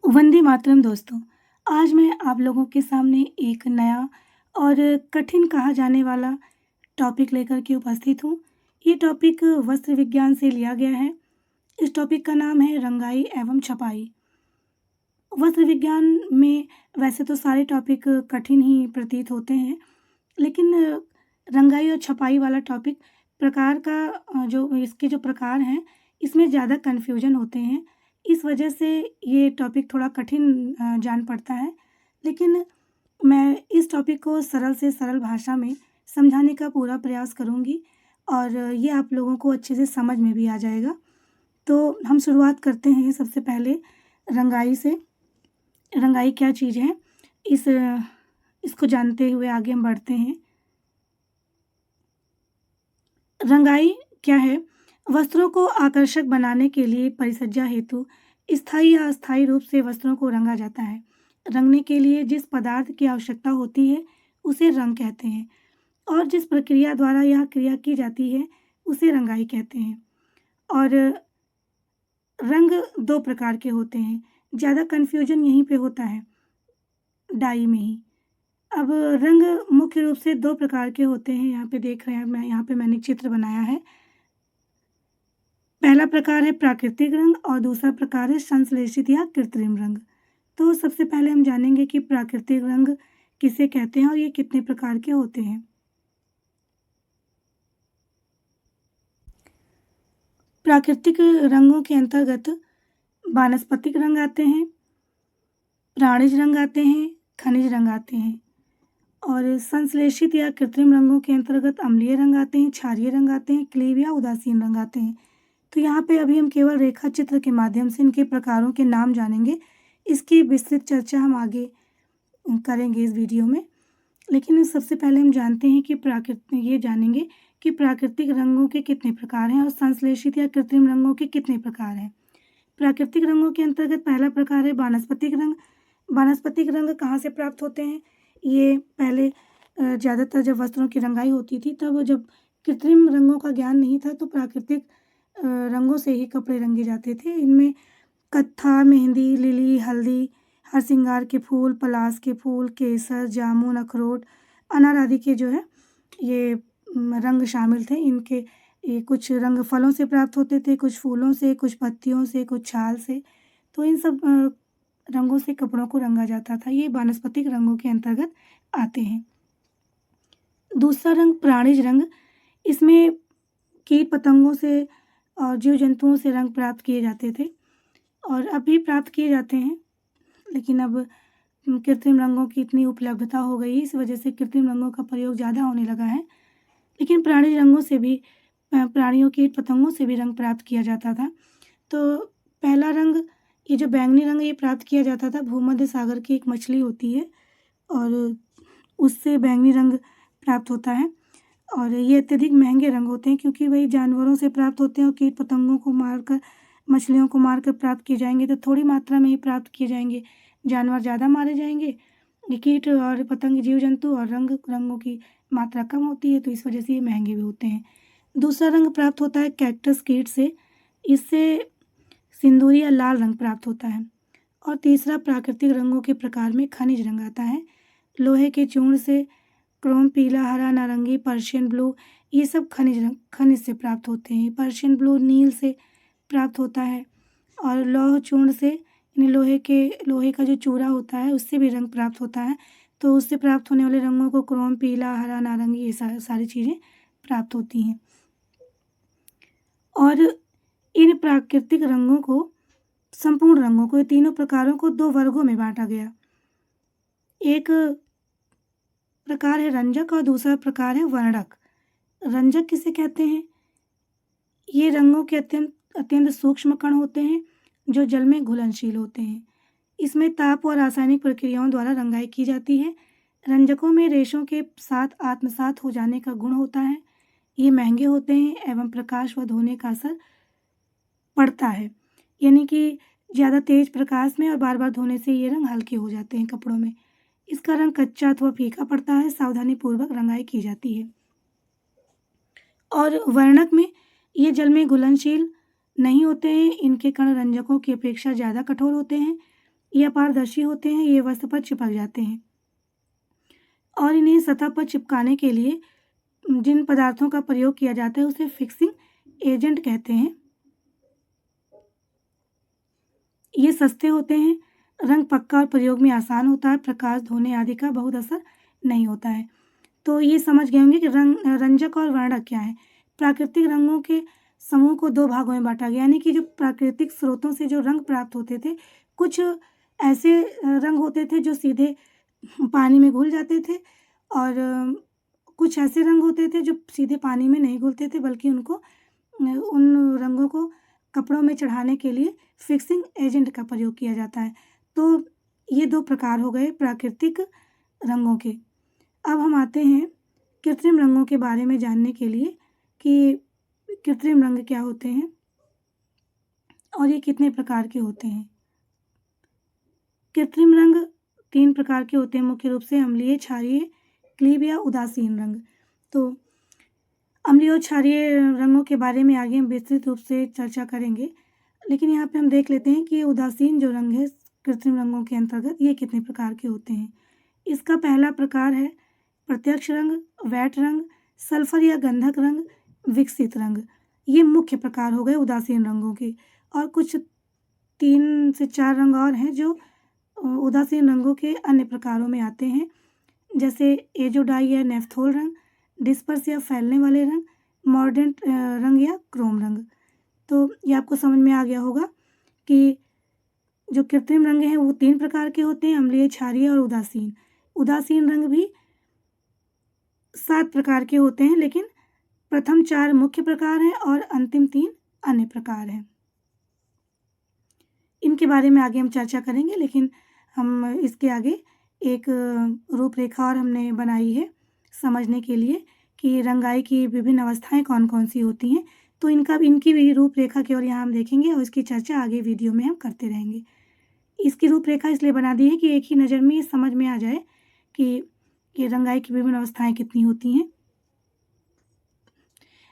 वंदे मातरम दोस्तों। आज मैं आप लोगों के सामने एक नया और कठिन कहा जाने वाला टॉपिक लेकर के उपस्थित हूँ। ये टॉपिक वस्त्र विज्ञान से लिया गया है। इस टॉपिक का नाम है रंगाई एवं छपाई। वस्त्र विज्ञान में वैसे तो सारे टॉपिक कठिन ही प्रतीत होते हैं, लेकिन रंगाई और छपाई वाला टॉपिक प्रकार का जो इसके जो प्रकार हैं, इसमें ज़्यादा कन्फ्यूजन होते हैं। इस वजह से ये टॉपिक थोड़ा कठिन जान पड़ता है। लेकिन मैं इस टॉपिक को सरल से सरल भाषा में समझाने का पूरा प्रयास करूँगी और ये आप लोगों को अच्छे से समझ में भी आ जाएगा। तो हम शुरुआत करते हैं सबसे पहले रंगाई से। रंगाई क्या चीज़ है, इसको जानते हुए आगे हम बढ़ते हैं। रंगाई क्या है? वस्त्रों को आकर्षक बनाने के लिए परिसज्जा हेतु स्थायी या अस्थायी रूप से वस्त्रों को रंगा जाता है। रंगने के लिए जिस पदार्थ की आवश्यकता होती है, उसे रंग कहते हैं और जिस प्रक्रिया द्वारा यह क्रिया की जाती है, उसे रंगाई कहते हैं। और रंग 2 प्रकार के होते हैं। ज़्यादा कन्फ्यूजन यहीं पे होता है, डाई में ही। अब रंग मुख्य रूप से 2 प्रकार के होते हैं। यहाँ पे देख रहे हैं, यहाँ पे मैंने चित्र बनाया है। पहला प्रकार है प्राकृतिक रंग और दूसरा प्रकार है संश्लेषित या कृत्रिम रंग। तो सबसे पहले हम जानेंगे कि प्राकृतिक रंग किसे कहते हैं और ये कितने प्रकार के होते हैं। प्राकृतिक रंगों के अंतर्गत वानस्पतिक रंग आते हैं, प्राणिज रंग आते हैं, खनिज रंग आते हैं और संश्लेषित या कृत्रिम रंगों के अंतर्गत अम्लीय रंग आते हैं, क्षारीय रंग आते हैं, क्लीव या उदासीन रंग आते हैं। तो यहाँ पे अभी हम केवल रेखा चित्र के माध्यम से इनके प्रकारों के नाम जानेंगे। इसकी विस्तृत चर्चा हम आगे करेंगे इस वीडियो में। लेकिन सबसे पहले हम जानते हैं कि ये जानेंगे कि प्राकृतिक रंगों के कितने प्रकार हैं और संश्लेषित या कृत्रिम रंगों के कितने प्रकार हैं। प्राकृतिक रंगों के अंतर्गत पहला प्रकार है वानस्पतिक रंग। वानस्पतिक रंग कहाँ से प्राप्त होते हैं? ये पहले ज़्यादातर जब वस्त्रों की रंगाई होती थी, तब जब कृत्रिम रंगों का ज्ञान नहीं था, तो प्राकृतिक रंगों से ही कपड़े रंगे जाते थे। इनमें कत्था, मेहंदी, लिली, हल्दी, हरसिंगार के फूल, पलाश के फूल, केसर, जामुन, अखरोट, अनार आदि के जो है ये रंग शामिल थे। इनके ये कुछ रंग फलों से प्राप्त होते थे, कुछ फूलों से, कुछ पत्तियों से, कुछ छाल से। तो इन सब रंगों से कपड़ों को रंगा जाता था। ये वानस्पतिक रंगों के अंतर्गत आते हैं। दूसरा रंग प्राणिज रंग। इसमें कीट पतंगों से और जीव जंतुओं से रंग प्राप्त किए जाते थे और अब भी प्राप्त किए जाते हैं। लेकिन अब कृत्रिम रंगों की इतनी उपलब्धता हो गई, इस वजह से कृत्रिम रंगों का प्रयोग ज़्यादा होने लगा है। लेकिन प्राणिज रंगों से भी प्राणियों, कीट पतंगों से भी रंग प्राप्त किया जाता था। तो पहला रंग, ये जो बैंगनी रंग, ये प्राप्त किया जाता था। भूमध्य सागर की एक मछली होती है और उससे बैंगनी रंग प्राप्त होता है और ये अत्यधिक महंगे रंग होते हैं, क्योंकि वही जानवरों से प्राप्त होते हैं और कीट पतंगों को मारकर, मछलियों को मारकर प्राप्त किए जाएंगे तो थोड़ी मात्रा में ही प्राप्त किए जाएंगे। जानवर ज़्यादा मारे जाएंगे, ये कीट और पतंग, जीव जंतु और रंगों की मात्रा कम होती है, तो इस वजह से ये महंगे भी होते हैं। दूसरा रंग प्राप्त होता है कैक्टस कीट से। इससे सिंदूरी या लाल रंग प्राप्त होता है। और तीसरा प्राकृतिक रंगों के प्रकार में खनिज रंग आता है। लोहे के चूर्ण से क्रोम, पीला, हरा, नारंगी, पर्शियन ब्लू, ये सब खनिज से प्राप्त होते हैं। पर्शियन ब्लू नील से प्राप्त होता है और लौह चूर्ण से, यानी लोहे का जो चूरा होता है, उससे भी रंग प्राप्त होता है। तो उससे प्राप्त होने वाले रंगों को क्रोम, पीला, हरा, नारंगी, ये सारी चीज़ें प्राप्त होती हैं। और इन प्राकृतिक रंगों को, संपूर्ण रंगों को, ये तीनों प्रकारों को 2 वर्गों में बांटा गया। एक प्रकार है रंजक और दूसरा प्रकार है वर्णक। रंजक किसे कहते हैं? ये रंगों के अत्यंत सूक्ष्म कण होते हैं जो जल में घुलनशील होते हैं। इसमें ताप और रासायनिक प्रक्रियाओं द्वारा रंगाई की जाती है। रंजकों में रेशों के साथ आत्मसात हो जाने का गुण होता है। ये महंगे होते हैं एवं प्रकाश व धोने का असर पड़ता है, यानी कि ज़्यादा तेज प्रकाश में और बार बार धोने से ये रंग हल्के हो जाते हैं कपड़ों में। इसका रंग कच्चा अथवा फीका पड़ता है। सावधानी पूर्वक रंगाई की जाती है। और वर्णक में ये जल में घुलनशील नहीं होते हैं। इनके कण रंजकों की अपेक्षा ज़्यादा कठोर होते हैं ये अपारदर्शी होते हैं, ये वस्त्र पर चिपक जाते हैं और इन्हें सतह पर चिपकाने के लिए जिन पदार्थों का प्रयोग किया जाता है उसे फिक्सिंग एजेंट कहते हैं। ये सस्ते होते हैं, रंग पक्का और प्रयोग में आसान होता है, प्रकाश, धोने आदि का बहुत असर नहीं होता है। तो ये समझ गए होंगे कि रंजक और वर्णक क्या है। प्राकृतिक रंगों के समूह को दो भागों में बांटा गया, यानी कि जो प्राकृतिक स्रोतों से जो रंग प्राप्त होते थे, कुछ ऐसे रंग होते थे जो सीधे पानी में घुल जाते थे और कुछ ऐसे रंग होते थे जो सीधे पानी में नहीं घुलते थे, बल्कि उन रंगों को कपड़ों में चढ़ाने के लिए फिक्सिंग एजेंट का प्रयोग किया जाता है। तो ये दो प्रकार हो गए प्राकृतिक रंगों के। अब हम आते हैं कृत्रिम रंगों के बारे में जानने के लिए कि कृत्रिम रंग क्या होते हैं और ये कितने प्रकार के होते हैं। कृत्रिम रंग 3 प्रकार के होते हैं मुख्य रूप से, अम्लीय, क्षारीय, क्लीब या उदासीन रंग। तो अम्लीय और क्षारीय रंगों के बारे में आगे हम विस्तृत रूप से चर्चा करेंगे, लेकिन यहाँ पे हम देख लेते हैं कि ये उदासीन जो रंग है कृत्रिम रंगों के अंतर्गत, ये कितने प्रकार के होते हैं। इसका पहला प्रकार है प्रत्यक्ष रंग, वैट रंग, सल्फर या गंधक रंग, विकसित रंग। ये मुख्य प्रकार हो गए उदासीन रंगों के। और कुछ 3 से 4 रंग और हैं जो उदासीन रंगों के अन्य प्रकारों में आते हैं, जैसे एजोडाई या नेफ्थोल रंग, डिस्पर्स या फैलने वाले रंग, मॉर्डेंट रंग या क्रोम रंग। तो ये आपको समझ में आ गया होगा कि जो कृत्रिम रंग हैं वो 3 प्रकार के होते हैं, अम्लीय, क्षारीय और उदासीन। उदासीन रंग भी 7 प्रकार के होते हैं, लेकिन प्रथम 4 मुख्य प्रकार हैं और अंतिम 3 अन्य प्रकार हैं। इनके बारे में आगे हम चर्चा करेंगे, लेकिन हम इसके आगे एक रूपरेखा और हमने बनाई है समझने के लिए कि रंगाई की विभिन्न अवस्थाएं कौन कौन सी होती हैं। तो इनकी भी रूपरेखा की ओर यहाँ हम देखेंगे और इसकी चर्चा आगे वीडियो में हम करते रहेंगे। इसकी रूपरेखा इसलिए बना दी है कि एक ही नज़र में ये समझ में आ जाए कि ये रंगाई की विभिन्न अवस्थाएं कितनी होती हैं।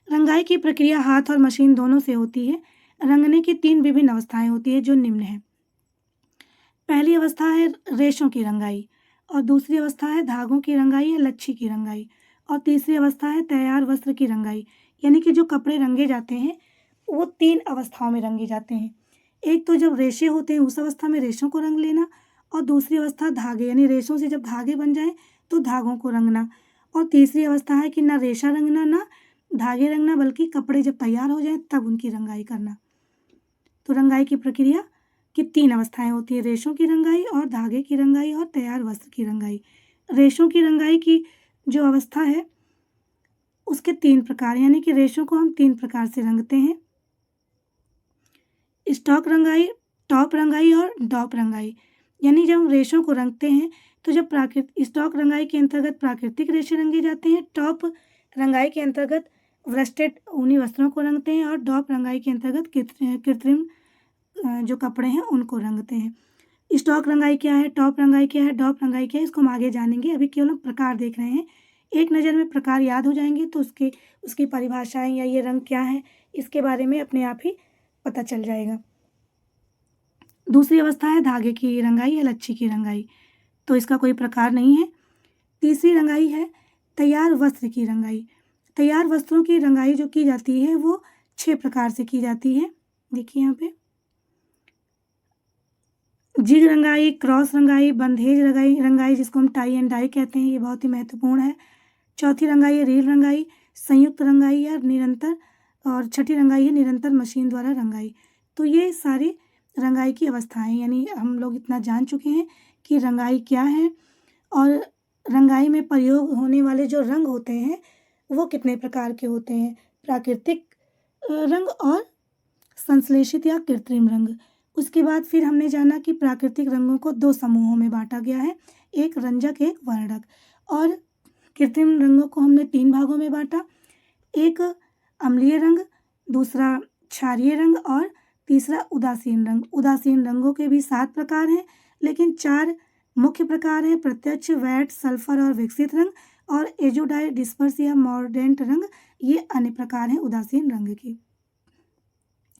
रंगाई की प्रक्रिया हाथ और मशीन दोनों से होती है। रंगने की 3 विभिन्न अवस्थाएं होती है जो निम्न है। पहली अवस्था है रेशों की रंगाई, और दूसरी अवस्था है धागों की रंगाई या लच्छी की रंगाई, और तीसरी अवस्था है तैयार वस्त्र की रंगाई। यानी कि जो कपड़े रंगे जाते हैं वो 3 अवस्थाओं में रंगे जाते हैं। एक तो जब रेशे होते हैं उस अवस्था में रेशों को रंग लेना, और दूसरी अवस्था धागे, यानी रेशों से जब धागे बन जाएं तो धागों को रंगना, और तीसरी अवस्था है कि ना रेशा रंगना ना धागे रंगना, बल्कि कपड़े जब तैयार हो जाएं तब उनकी रंगाई करना। तो रंगाई की प्रक्रिया की 3 अवस्थाएं होती है, रेशों की रंगाई और धागे की रंगाई और तैयार वस्त्र की रंगाई। रेशों की रंगाई की जो अवस्था है उसके 3 प्रकार, यानी कि रेशों को हम 3 प्रकार से रंगते हैं, स्टॉक रंगाई, टॉप रंगाई और डॉप रंगाई। यानी जब हम रेशों को रंगते हैं तो जब स्टॉक रंगाई के अंतर्गत प्राकृतिक रेशे रंगे जाते हैं, टॉप रंगाई के अंतर्गत व्रस्टेड ऊनी वस्त्रों को रंगते हैं, और डॉप रंगाई के अंतर्गत कृत्रिम जो कपड़े हैं उनको रंगते हैं। स्टॉक रंगाई क्या है, टॉप रंगाई क्या है, डॉप रंगाई क्या है, इसको हम आगे जानेंगे। अभी केवल हम प्रकार देख रहे हैं। एक नज़र में प्रकार याद हो जाएंगे तो उसकी परिभाषाएं या ये रंग क्या है इसके बारे में अपने आप ही पता चल जाएगा। दूसरी अवस्था है धागे की रंगाई या लच्छी की रंगाई, तो इसका कोई प्रकार नहीं है। तीसरी रंगाई है तैयार वस्त्र की रंगाई। तैयार वस्त्रों की रंगाई जो की जाती है वो 6 प्रकार से की जाती है। देखिए यहाँ पे जिग रंगाई, क्रॉस रंगाई, बंधेज रंगाई जिसको हम टाई एंड डाई कहते हैं, ये बहुत ही महत्वपूर्ण है। चौथी रंगाई है रील रंगाई, संयुक्त रंगाई या निरंतर, और छठी रंगाई है निरंतर मशीन द्वारा रंगाई। तो ये सारी रंगाई की अवस्थाएं, यानी हम लोग इतना जान चुके हैं कि रंगाई क्या है और रंगाई में प्रयोग होने वाले जो रंग होते हैं वो कितने प्रकार के होते हैं, प्राकृतिक रंग और संश्लेषित या कृत्रिम रंग। उसके बाद फिर हमने जाना कि प्राकृतिक रंगों को 2 समूहों में बांटा गया है, एक रंजक एक वर्णक, और कृत्रिम रंगों को हमने 3 भागों में बांटा, एक अम्लीय रंग, दूसरा क्षारीय रंग और तीसरा उदासीन रंग। उदासीन रंगों के भी 7 प्रकार हैं, लेकिन 4 मुख्य प्रकार हैं, प्रत्यक्ष, वैट, सल्फर और विकसित रंग, और एजोडाई, डिस्पर्स या मॉर्डेंट रंग ये अन्य प्रकार हैं उदासीन रंग के।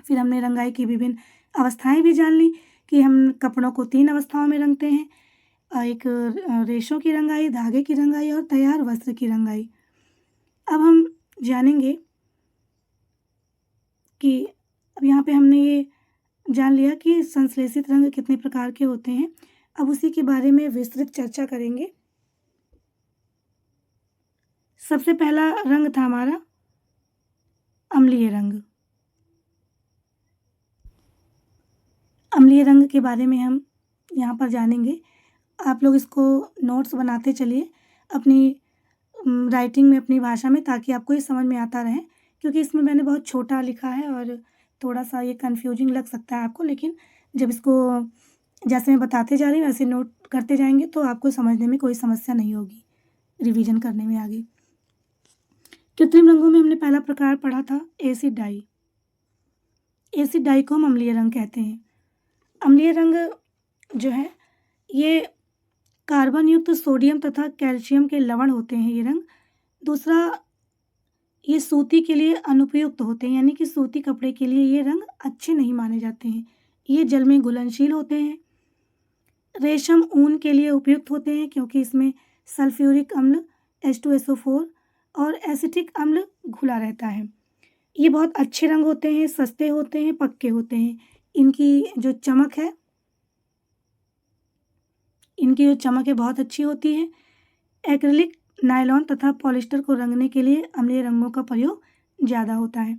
फिर हमने रंगाई की विभिन्न अवस्थाएं भी जान ली कि हम कपड़ों को 3 अवस्थाओं में रंगते हैं, एक रेशों की रंगाई, धागे की रंगाई और तैयार वस्त्र की रंगाई। अब हम जानेंगे कि अब यहाँ पे हमने ये जान लिया कि संश्लेषित रंग कितने प्रकार के होते हैं। अब उसी के बारे में विस्तृत चर्चा करेंगे। सबसे पहला रंग था हमारा अम्लीय रंग। अम्लीय रंग के बारे में हम यहाँ पर जानेंगे। आप लोग इसको नोट्स बनाते चलिए अपनी राइटिंग में, अपनी भाषा में, ताकि आपको ये समझ में आता रहे, क्योंकि इसमें मैंने बहुत छोटा लिखा है और थोड़ा-सा ये कन्फ्यूजिंग लग सकता है आपको, लेकिन जब इसको जैसे मैं बताते जा रही हूँ वैसे नोट करते जाएँगे तो आपको समझने में कोई समस्या नहीं होगी, रिवीजन करने में आगे। कृत्रिम रंगों में हमने पहला प्रकार पढ़ा था एसिड डाई। एसिड डाई को हम अम्लीय रंग कहते हैं। अम्लीय रंग जो है ये कार्बन युक्त सोडियम तथा कैल्शियम के लवण होते हैं ये रंग। दूसरा, ये सूती के लिए अनुपयुक्त होते हैं, यानी कि सूती कपड़े के लिए ये रंग अच्छे नहीं माने जाते हैं। ये जल में घुलनशील होते हैं। रेशम ऊन के लिए उपयुक्त होते हैं क्योंकि इसमें सल्फ्यूरिक अम्ल H2SO4 और एसिटिक अम्ल घुला रहता है। ये बहुत अच्छे रंग होते हैं, सस्ते होते हैं, पक्के होते हैं। इनकी जो चमक है बहुत अच्छी होती है। एक्रिलिक, नायलॉन तथा पॉलिस्टर को रंगने के लिए अम्लीय रंगों का प्रयोग ज़्यादा होता है।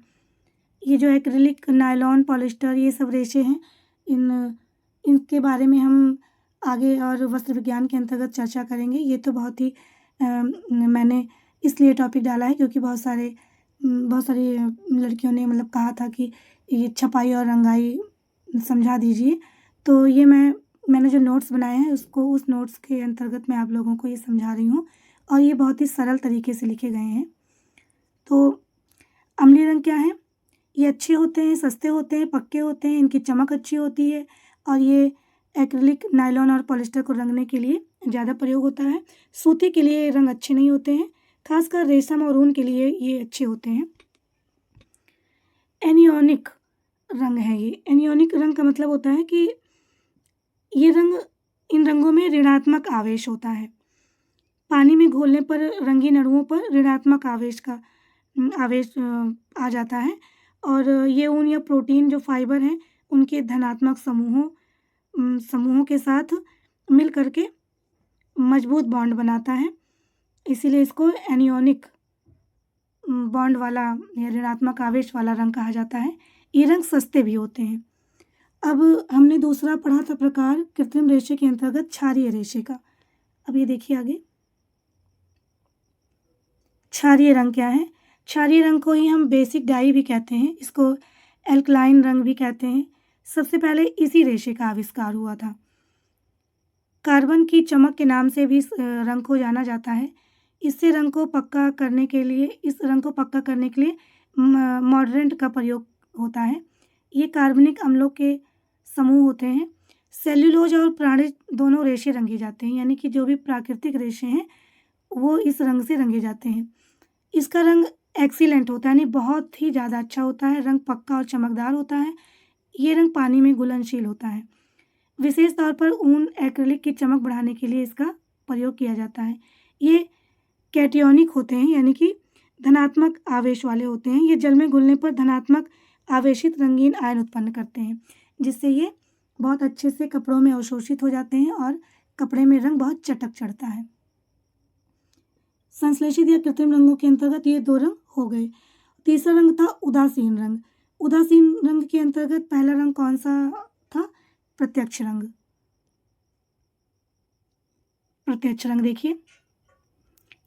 ये जो एक्रिलिक, नायलॉन, पॉलिस्टर ये सब रेशे हैं, इनके बारे में हम आगे और वस्त्र विज्ञान के अंतर्गत चर्चा करेंगे। ये तो बहुत ही मैंने इसलिए टॉपिक डाला है क्योंकि बहुत सारी लड़कियों ने मतलब कहा था कि ये छपाई और रंगाई समझा दीजिए, तो ये मैंने जो नोट्स बनाए हैं उस नोट्स के अंतर्गत मैं आप लोगों को ये समझा रही हूँ, और ये बहुत ही सरल तरीके से लिखे गए हैं। तो अम्लीय रंग क्या है? ये अच्छे होते हैं, सस्ते होते हैं, पक्के होते हैं, इनकी चमक अच्छी होती है और ये एक्रिलिक, नायलॉन और पॉलिस्टर को रंगने के लिए ज़्यादा प्रयोग होता है। सूती के लिए रंग अच्छे नहीं होते हैं, खासकर रेशम और ऊन के लिए ये अच्छे होते हैं। एनियोनिक रंग है ये। एनियोनिक रंग का मतलब होता है कि इन रंगों में ऋणात्मक आवेश होता है। पानी में घोलने पर रंगीन अणुओं पर ऋणात्मक आवेश आ जाता है और ये ऊन या प्रोटीन जो फाइबर हैं उनके धनात्मक समूहों के साथ मिल करके मजबूत बॉन्ड बनाता है, इसीलिए इसको एनियोनिक बॉन्ड वाला या ऋणात्मक आवेश वाला रंग कहा जाता है। ये रंग सस्ते भी होते हैं। अब हमने दूसरा पढ़ा था प्रकार कृत्रिम रेशे के अंतर्गत क्षारीय रेशे का। अब ये देखिए आगे, क्षारीय रंग क्या है? क्षारीय रंग को ही हम बेसिक डाई भी कहते हैं, इसको एल्कलाइन रंग भी कहते हैं। सबसे पहले इसी रेशे का आविष्कार हुआ था। कार्बन की चमक के नाम से भी इस रंग को जाना जाता है। इस रंग को पक्का करने के लिए मॉडरेंट का प्रयोग होता है। ये कार्बनिक अम्लों के समूह होते हैं। सेल्यूलोज और प्राणिज दोनों रेशे रंगे जाते हैं, यानी कि जो भी प्राकृतिक रेशे हैं वो इस रंग से रंगे जाते हैं। इसका रंग एक्सीलेंट होता है, यानी बहुत ही ज़्यादा अच्छा होता है। रंग पक्का और चमकदार होता है। ये रंग पानी में घुलनशील होता है। विशेष तौर पर ऊन, एक्रिलिक की चमक बढ़ाने के लिए इसका प्रयोग किया जाता है। ये कैटियोनिक होते हैं, यानी कि धनात्मक आवेश वाले होते हैं। ये जल में घुलने पर धनात्मक आवेशित रंगीन आयन उत्पन्न करते हैं, जिससे ये बहुत अच्छे से कपड़ों में अवशोषित हो जाते हैं और कपड़े में रंग बहुत चटक चढ़ता है। संश्लेषित या कृत्रिम रंगों के अंतर्गत ये 2 रंग हो गए। तीसरा रंग था उदासीन रंग। उदासीन रंग के अंतर्गत पहला रंग कौन सा था? प्रत्यक्ष रंग। प्रत्यक्ष रंग देखिए,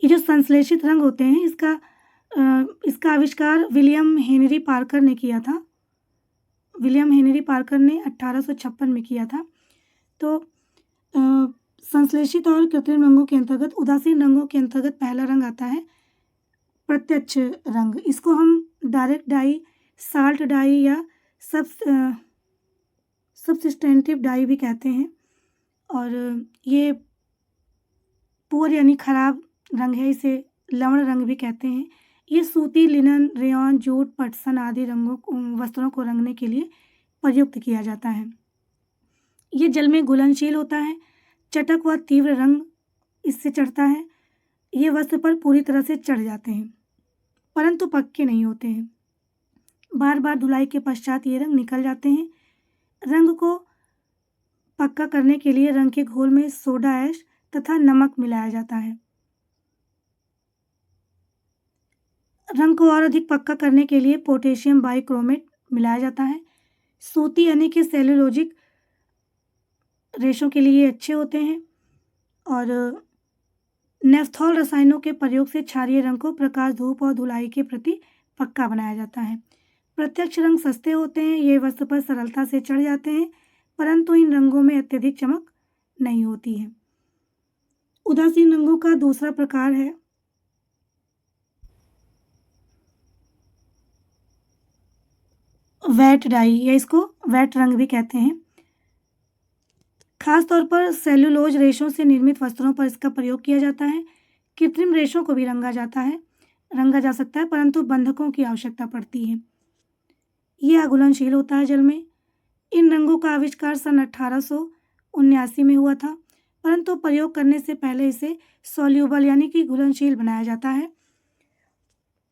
ये जो संश्लेषित रंग होते हैं इसका आविष्कार विलियम हेनरी पार्कर ने किया था। विलियम हेनरी पार्कर ने 1856 में किया था। तो संश्लेषित और कृत्रिम रंगों के अंतर्गत, उदासीन रंगों के अंतर्गत पहला रंग आता है प्रत्यक्ष रंग। इसको हम डायरेक्ट डाई, साल्ट डाई या सबसिस्टेंटिव डाई भी कहते हैं, और ये पुअर यानी खराब रंग है, इसे लवण रंग भी कहते हैं। ये सूती, लिनन, रेयॉन, जूट, पटसन आदि वस्त्रों को रंगने के लिए प्रयुक्त किया जाता है। ये जल में घुलनशील होता है। चटक व तीव्र रंग इससे चढ़ता है। ये वस्त्र पर पूरी तरह से चढ़ जाते हैं, परंतु पक्के नहीं होते हैं। बार बार धुलाई के पश्चात ये रंग निकल जाते हैं। रंग को पक्का करने के लिए रंग के घोल में सोडा ऐश तथा नमक मिलाया जाता है। रंग को और अधिक पक्का करने के लिए पोटेशियम बाइक्रोमेट मिलाया जाता है। सूती यानी कि सेल्यूलोजिक रेशों के लिए अच्छे होते हैं और नेफ्थॉल रसायनों के प्रयोग से क्षारीय रंग को प्रकाश, धूप और धुलाई के प्रति पक्का बनाया जाता है। प्रत्यक्ष रंग सस्ते होते हैं, ये वस्त्र पर सरलता से चढ़ जाते हैं, परंतु इन रंगों में अत्यधिक चमक नहीं होती है। उदासीन रंगों का दूसरा प्रकार है वेट डाई, या इसको वेट रंग भी कहते हैं। खास तौर पर सेल्यूलोज रेशों से निर्मित वस्त्रों पर इसका प्रयोग किया जाता है। कृत्रिम रेशों को भी रंगा जा सकता है, परंतु बंधकों की आवश्यकता पड़ती है। ये अघुलनशील होता है जल में। इन रंगों का आविष्कार सन 1879 में हुआ था, परंतु प्रयोग करने से पहले इसे सॉल्यूबल यानी कि घुलनशील बनाया जाता है।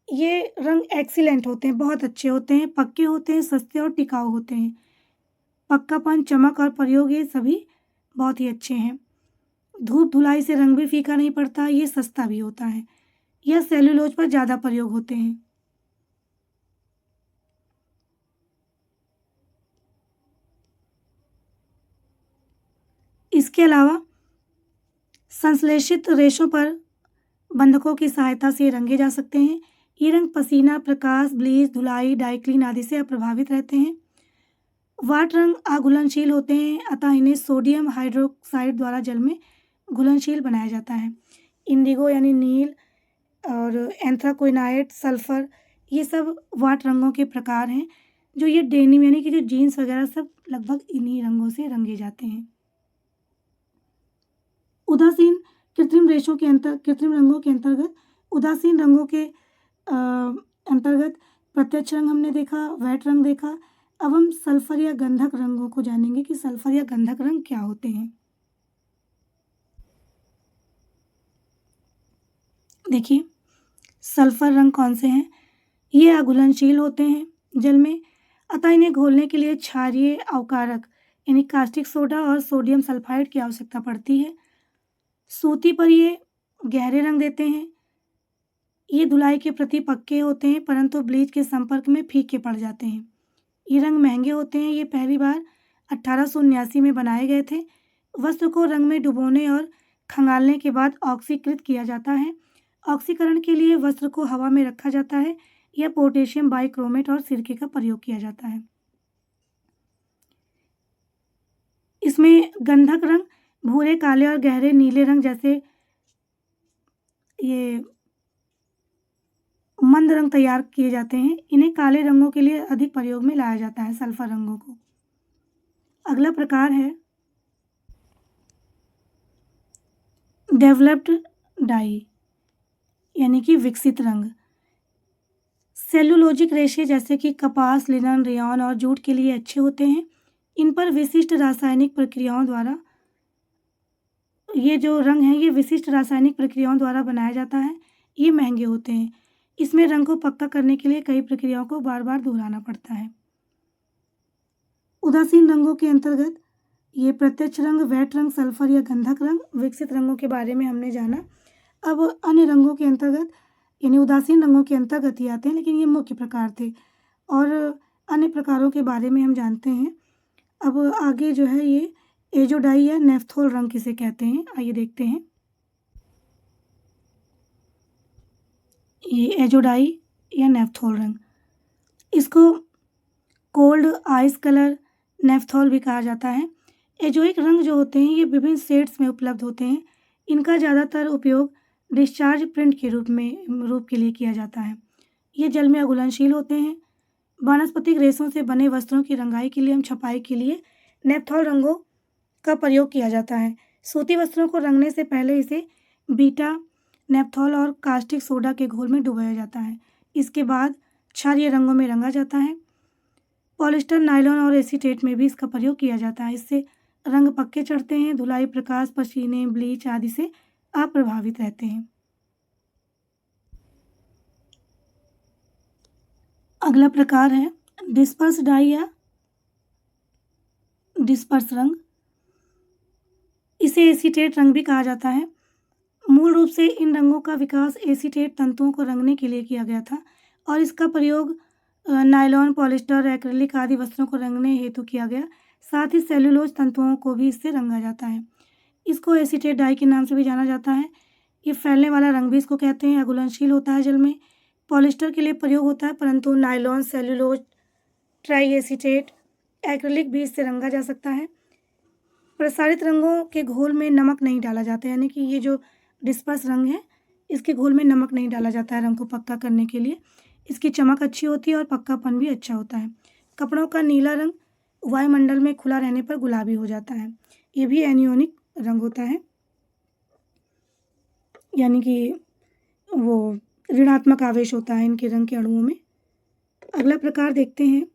ये रंग एक्सीलेंट होते हैं, बहुत अच्छे होते हैं, पक्के होते हैं, सस्ते और टिकाऊ होते हैं। पक्कापन, चमक और प्रयोग ये सभी बहुत ही अच्छे हैं। धूप धुलाई से रंग भी फीका नहीं पड़ता, ये सस्ता भी होता है। यह सेल्यूलोज पर ज़्यादा प्रयोग होते हैं। इसके अलावा संश्लेषित रेशों पर बंधकों की सहायता से रंगे जा सकते हैं। ये रंग पसीना, प्रकाश, ब्लीच, धुलाई, डाइक्लीन आदि से अप्रभावित रहते हैं। वाट रंग अघुलनशील होते हैं, अतः इन्हें सोडियम हाइड्रोक्साइड द्वारा जल में घुलनशील बनाया जाता है। इंडिगो यानी नील और एंथ्राक्विनाइट, सल्फर, ये सब वाट रंगों के प्रकार हैं। जो ये डेनिम यानी कि जो जीन्स वगैरह सब लगभग इन्हीं रंगों से रंगे जाते हैं। उदासीन कृत्रिम रंगों के अंतर्गत उदासीन रंगों के अंतर्गत प्रत्यक्ष रंग हमने देखा, वेट रंग देखा। अब हम सल्फर या गंधक रंगों को जानेंगे कि सल्फर या गंधक रंग क्या होते हैं। देखिए, सल्फर रंग कौन से हैं? ये अघुलनशील होते हैं जल में, अतः इन्हें घोलने के लिए क्षारीय अवकारक यानी कास्टिक सोडा और सोडियम सल्फाइड की आवश्यकता पड़ती है। सूती पर ये गहरे रंग देते हैं। ये धुलाई के प्रति पक्के होते हैं, परंतु ब्लीच के संपर्क में फीके पड़ जाते हैं। ये रंग महंगे होते हैं। ये पहली बार 1879 में बनाए गए थे। वस्त्र को रंग में डुबोने और खंगालने के बाद ऑक्सीकृत किया जाता है। ऑक्सीकरण के लिए वस्त्र को हवा में रखा जाता है या पोटेशियम बाइक्रोमेट और सिरके का प्रयोग किया जाता है। इसमें गंधक रंग भूरे, काले और गहरे नीले रंग जैसे ये मंद रंग तैयार किए जाते हैं। इन्हें काले रंगों के लिए अधिक प्रयोग में लाया जाता है, सल्फर रंगों को। अगला प्रकार है डेवलप्ड डाई यानी कि विकसित रंग। सेल्यूलोजिक रेशे जैसे कि कपास, लिनन, रेयॉन और जूट के लिए अच्छे होते हैं। इन पर विशिष्ट रासायनिक प्रक्रियाओं द्वारा ये जो रंग है ये विशिष्ट रासायनिक प्रक्रियाओं द्वारा बनाया जाता है। ये महंगे होते हैं। इसमें रंग को पक्का करने के लिए कई प्रक्रियाओं को बार बार दोहराना पड़ता है। उदासीन रंगों के अंतर्गत ये प्रत्यक्ष रंग, वेट रंग, सल्फर या गंधक रंग, विकसित रंगों के बारे में हमने जाना। अब अन्य रंगों के अंतर्गत यानी उदासीन रंगों के अंतर्गत ही आते हैं, लेकिन ये मुख्य प्रकार थे और अन्य प्रकारों के बारे में हम जानते हैं। अब आगे जो है ये एजोडाई या नेफ्थोल रंग किसे कहते हैं, आइए देखते हैं। ये एजोडाई या नेफ्थोल रंग, इसको कोल्ड आइस कलर, नेफ्थोल भी कहा जाता है। एजोइक रंग जो होते हैं ये विभिन्न शेड्स में उपलब्ध होते हैं। इनका ज़्यादातर उपयोग डिस्चार्ज प्रिंट के रूप के लिए किया जाता है। ये जल में अघुलनशील होते हैं। वानस्पतिक रेशों से बने वस्त्रों की रंगाई के लिए एवं छपाई के लिए नेफ्थोल रंगों का प्रयोग किया जाता है। सूती वस्त्रों को रंगने से पहले इसे बीटा नेफ्थोल और कास्टिक सोडा के घोल में डुबाया जाता है। इसके बाद क्षारीय रंगों में रंगा जाता है। पॉलिस्टर, नायलॉन और एसीटेट में भी इसका प्रयोग किया जाता है। इससे रंग पक्के चढ़ते हैं, धुलाई, प्रकाश, पसीने, ब्लीच आदि से अप्रभावित रहते हैं। अगला प्रकार है डिस्पर्स डाई या डिस्पर्स रंग। इसे एसीटेट रंग भी कहा जाता है। मूल रूप से इन रंगों का विकास एसीटेट तंतुओं को रंगने के लिए किया गया था और इसका प्रयोग नायलॉन, पॉलिस्टर, एक्रिलिक आदि वस्त्रों को रंगने हेतु किया गया। साथ ही सेल्यूलोज तंतुओं को भी इससे रंगा जाता है। इसको एसीटेट डाई के नाम से भी जाना जाता है। ये फैलने वाला रंग भी इसको कहते हैं। अघुलनशील होता है जल में। पॉलिस्टर के लिए प्रयोग होता है, परंतु nylon, cellulose, try acetate, acrylic भी इससे रंगा जा सकता है। प्रसारित रंगों के घोल में नमक नहीं डाला जाता, यानी कि ये जो डिस्पर्स रंग है इसके घोल में नमक नहीं डाला जाता है रंग को पक्का करने के लिए। इसकी चमक अच्छी होती है और पक्कापन भी अच्छा होता है। कपड़ों का नीला रंग वायुमंडल में खुला रहने पर गुलाबी हो जाता है। ये भी एनियोनिक रंग होता है, यानी कि वो ऋणात्मक आवेश होता है इनके रंग के अणुओं में। अगला प्रकार देखते हैं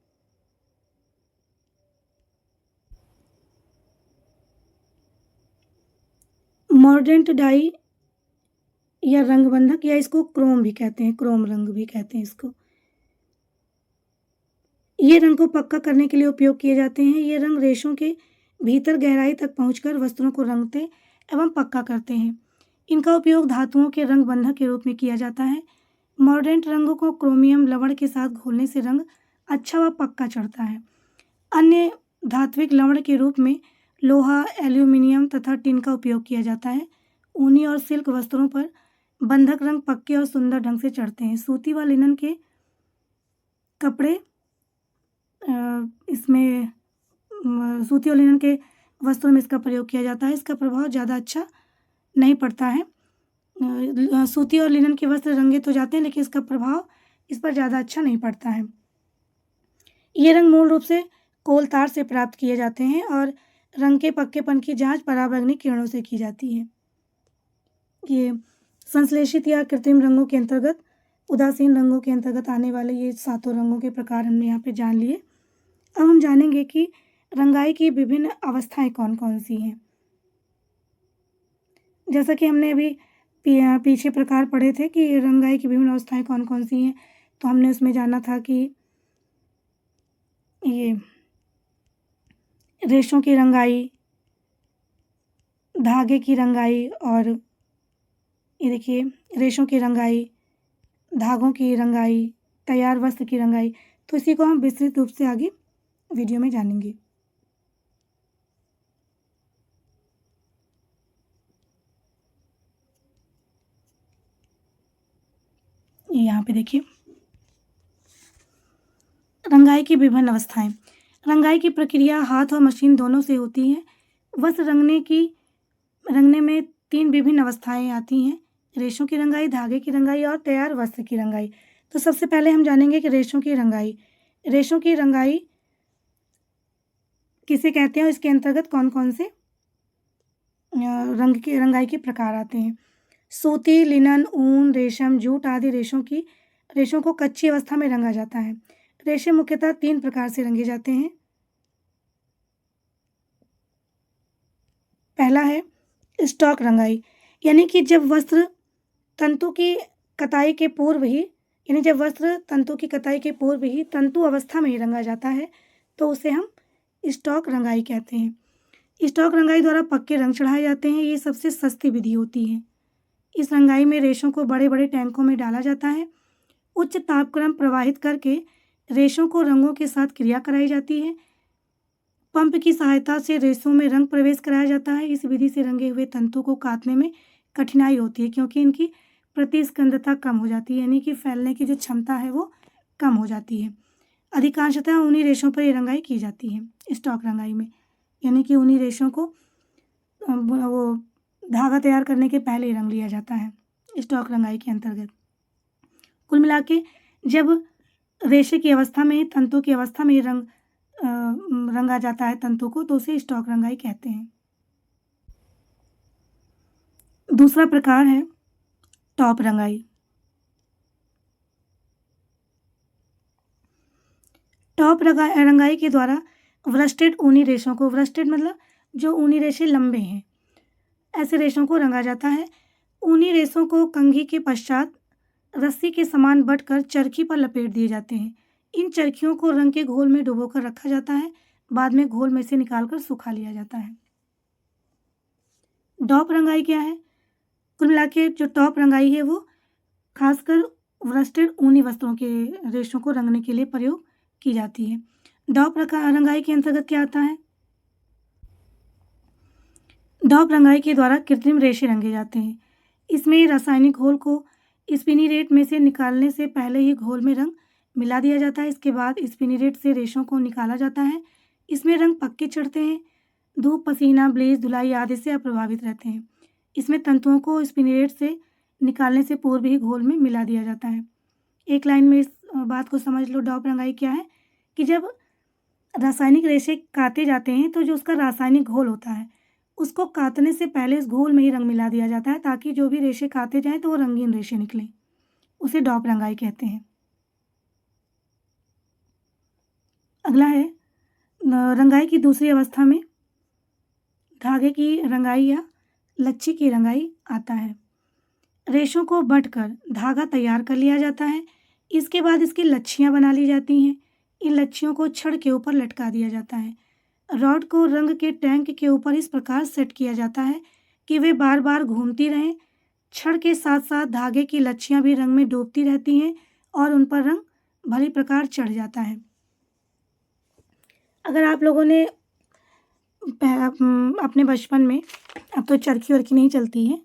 मॉर्डेंट डाई या रंग बंधक, या इसको क्रोम भी कहते हैं, क्रोम रंग भी कहते हैं इसको। ये रंग को पक्का करने के लिए उपयोग किए जाते हैं। ये रंग रेशों के भीतर गहराई तक पहुंचकर वस्त्रों को रंगते एवं पक्का करते हैं। इनका उपयोग धातुओं के रंग बंधक के रूप में किया जाता है। मॉर्डेंट रंगों को क्रोमियम लवण के साथ घोलने से रंग अच्छा व पक्का चढ़ता है। अन्य धात्विक लवण के रूप में लोहा, एल्यूमिनियम तथा टिन का उपयोग किया जाता है। ऊनी और सिल्क वस्त्रों पर बंधक रंग पक्के और सुंदर ढंग से चढ़ते हैं। सूती व लिनन के कपड़े इसमें सूती और लिनन के वस्त्रों में इसका प्रयोग किया जाता है। इसका प्रभाव ज़्यादा अच्छा नहीं पड़ता है। सूती और लिनन के वस्त्र रंगे तो जाते हैं, लेकिन इसका प्रभाव इस पर ज़्यादा अच्छा नहीं पड़ता है। ये रंग मूल रूप से कोल तार से प्राप्त किए जाते हैं और रंग के पक्केपन की जांच पराबैंगनी किरणों से की जाती है। ये संश्लेषित या कृत्रिम रंगों के अंतर्गत, उदासीन रंगों के अंतर्गत आने वाले ये 7 रंगों के प्रकार हमने यहाँ पे जान लिए। अब हम जानेंगे कि रंगाई की विभिन्न अवस्थाएं कौन कौन सी हैं। जैसा कि हमने अभी पीछे प्रकार पढ़े थे कि रंगाई की विभिन्न अवस्थाएं कौन कौन सी हैं, तो हमने उसमें जाना था कि ये रेशों की रंगाई, धागे की रंगाई, और ये देखिए रेशों की रंगाई, धागों की रंगाई, तैयार वस्त्र की रंगाई। तो इसी को हम विस्तृत रूप से आगे वीडियो में जानेंगे। यहाँ पे देखिए रंगाई की विभिन्न अवस्थाएं। रंगाई की प्रक्रिया हाथ और मशीन दोनों से होती है। वस्त्र रंगने में 3 विभिन्न अवस्थाएं आती हैं: रेशों की रंगाई, धागे की रंगाई और तैयार वस्त्र की रंगाई। तो सबसे पहले हम जानेंगे कि रेशों की रंगाई। रेशों की रंगाई किसे कहते हैं और इसके अंतर्गत कौन कौन से रंगाई के प्रकार आते हैं। सूती, लिनन, ऊन, रेशम, जूट आदि रेशों को कच्ची अवस्था में रंगा जाता है। रेशे मुख्यतः 3 प्रकार से रंगे जाते हैं। पहला है स्टॉक रंगाई, यानी कि जब वस्त्र तंतु की कताई के पूर्व ही तंतु अवस्था में ही रंगा जाता है, तो उसे हम स्टॉक रंगाई कहते हैं। स्टॉक रंगाई द्वारा पक्के रंग चढ़ाए जाते हैं। ये सबसे सस्ती विधि होती है। इस रंगाई में रेशों को बड़े बड़े टैंकों में डाला जाता है। उच्च तापक्रम प्रवाहित करके रेशों को रंगों के साथ क्रिया कराई जाती है। पंप की सहायता से रेशों में रंग प्रवेश कराया जाता है। इस विधि से रंगे हुए तंतु को काटने में कठिनाई होती है, क्योंकि इनकी प्रतिस्कंदता कम हो जाती है, यानी कि फैलने की जो क्षमता है वो कम हो जाती है। अधिकांशतः ऊनी रेशों पर ये रंगाई की जाती है स्टॉक रंगाई में, यानी कि ऊनी रेशों को वो धागा तैयार करने के पहले ही रंग लिया जाता है स्टॉक रंगाई के अंतर्गत। कुल मिला के जब रेशे की अवस्था में, तंतु की अवस्था में रंगा जाता है तंतु को, तो उसे स्टॉक रंगाई कहते हैं। दूसरा प्रकार है टॉप रंगाई। टॉप रंगाई के द्वारा व्रस्टेड ऊनी रेशों को, व्रस्टेड मतलब जो ऊनी रेशे लंबे हैं, ऐसे रेशों को रंगा जाता है। ऊनी रेशों को कंघी के पश्चात रस्सी के समान बँटकर चरखी पर लपेट दिए जाते हैं। इन चरखियों को रंग के घोल में डुबोकर रखा जाता है। बाद में घोल में से निकालकर सुखा लिया जाता है। डॉप रंगाई क्या है? कुल मिला के जो टॉप रंगाई है वो खासकर वस्टेड ऊनी वस्त्रों के रेशों को रंगने के लिए प्रयोग की जाती है। डॉप रंगाई के अंतर्गत क्या आता है? डॉप रंगाई के द्वारा कृत्रिम रेशे रंगे जाते हैं। इसमें रासायनिक घोल को स्पिनिरेट में से निकालने से पहले ही घोल में रंग मिला दिया जाता है। इसके बाद स्पिनिरेट से रेशों को निकाला जाता है। इसमें रंग पक्के चढ़ते हैं। धूप, पसीना, ब्लीच, धुलाई आदि से अप्रभावित रहते हैं। इसमें तंतुओं को स्पिनिरेट से निकालने से पूर्व ही घोल में मिला दिया जाता है। एक लाइन में इस बात को समझ लो। डॉप रंगाई क्या है कि जब रासायनिक रेशे काटे जाते हैं तो जो उसका रासायनिक घोल होता है उसको काटने से पहले इस घोल में ही रंग मिला दिया जाता है ताकि जो भी रेशे काटे जाएं तो वो रंगीन रेशे निकलें। उसे डॉप रंगाई कहते हैं। अगला है रंगाई की दूसरी अवस्था में धागे की रंगाई या लच्छी की रंगाई आता है। रेशों को बँटकर धागा तैयार कर लिया जाता है। इसके बाद इसकी लच्छियाँ बना ली जाती हैं। इन लच्छियों को छड़ के ऊपर लटका दिया जाता है। रॉड को रंग के टैंक के ऊपर इस प्रकार सेट किया जाता है कि वे बार बार घूमती रहें। छड़ के साथ साथ धागे की लच्छियाँ भी रंग में डूबती रहती हैं और उन पर रंग भली प्रकार चढ़ जाता है। अगर आप लोगों ने अपने बचपन में, अब तो चरखी वर्खी नहीं चलती है,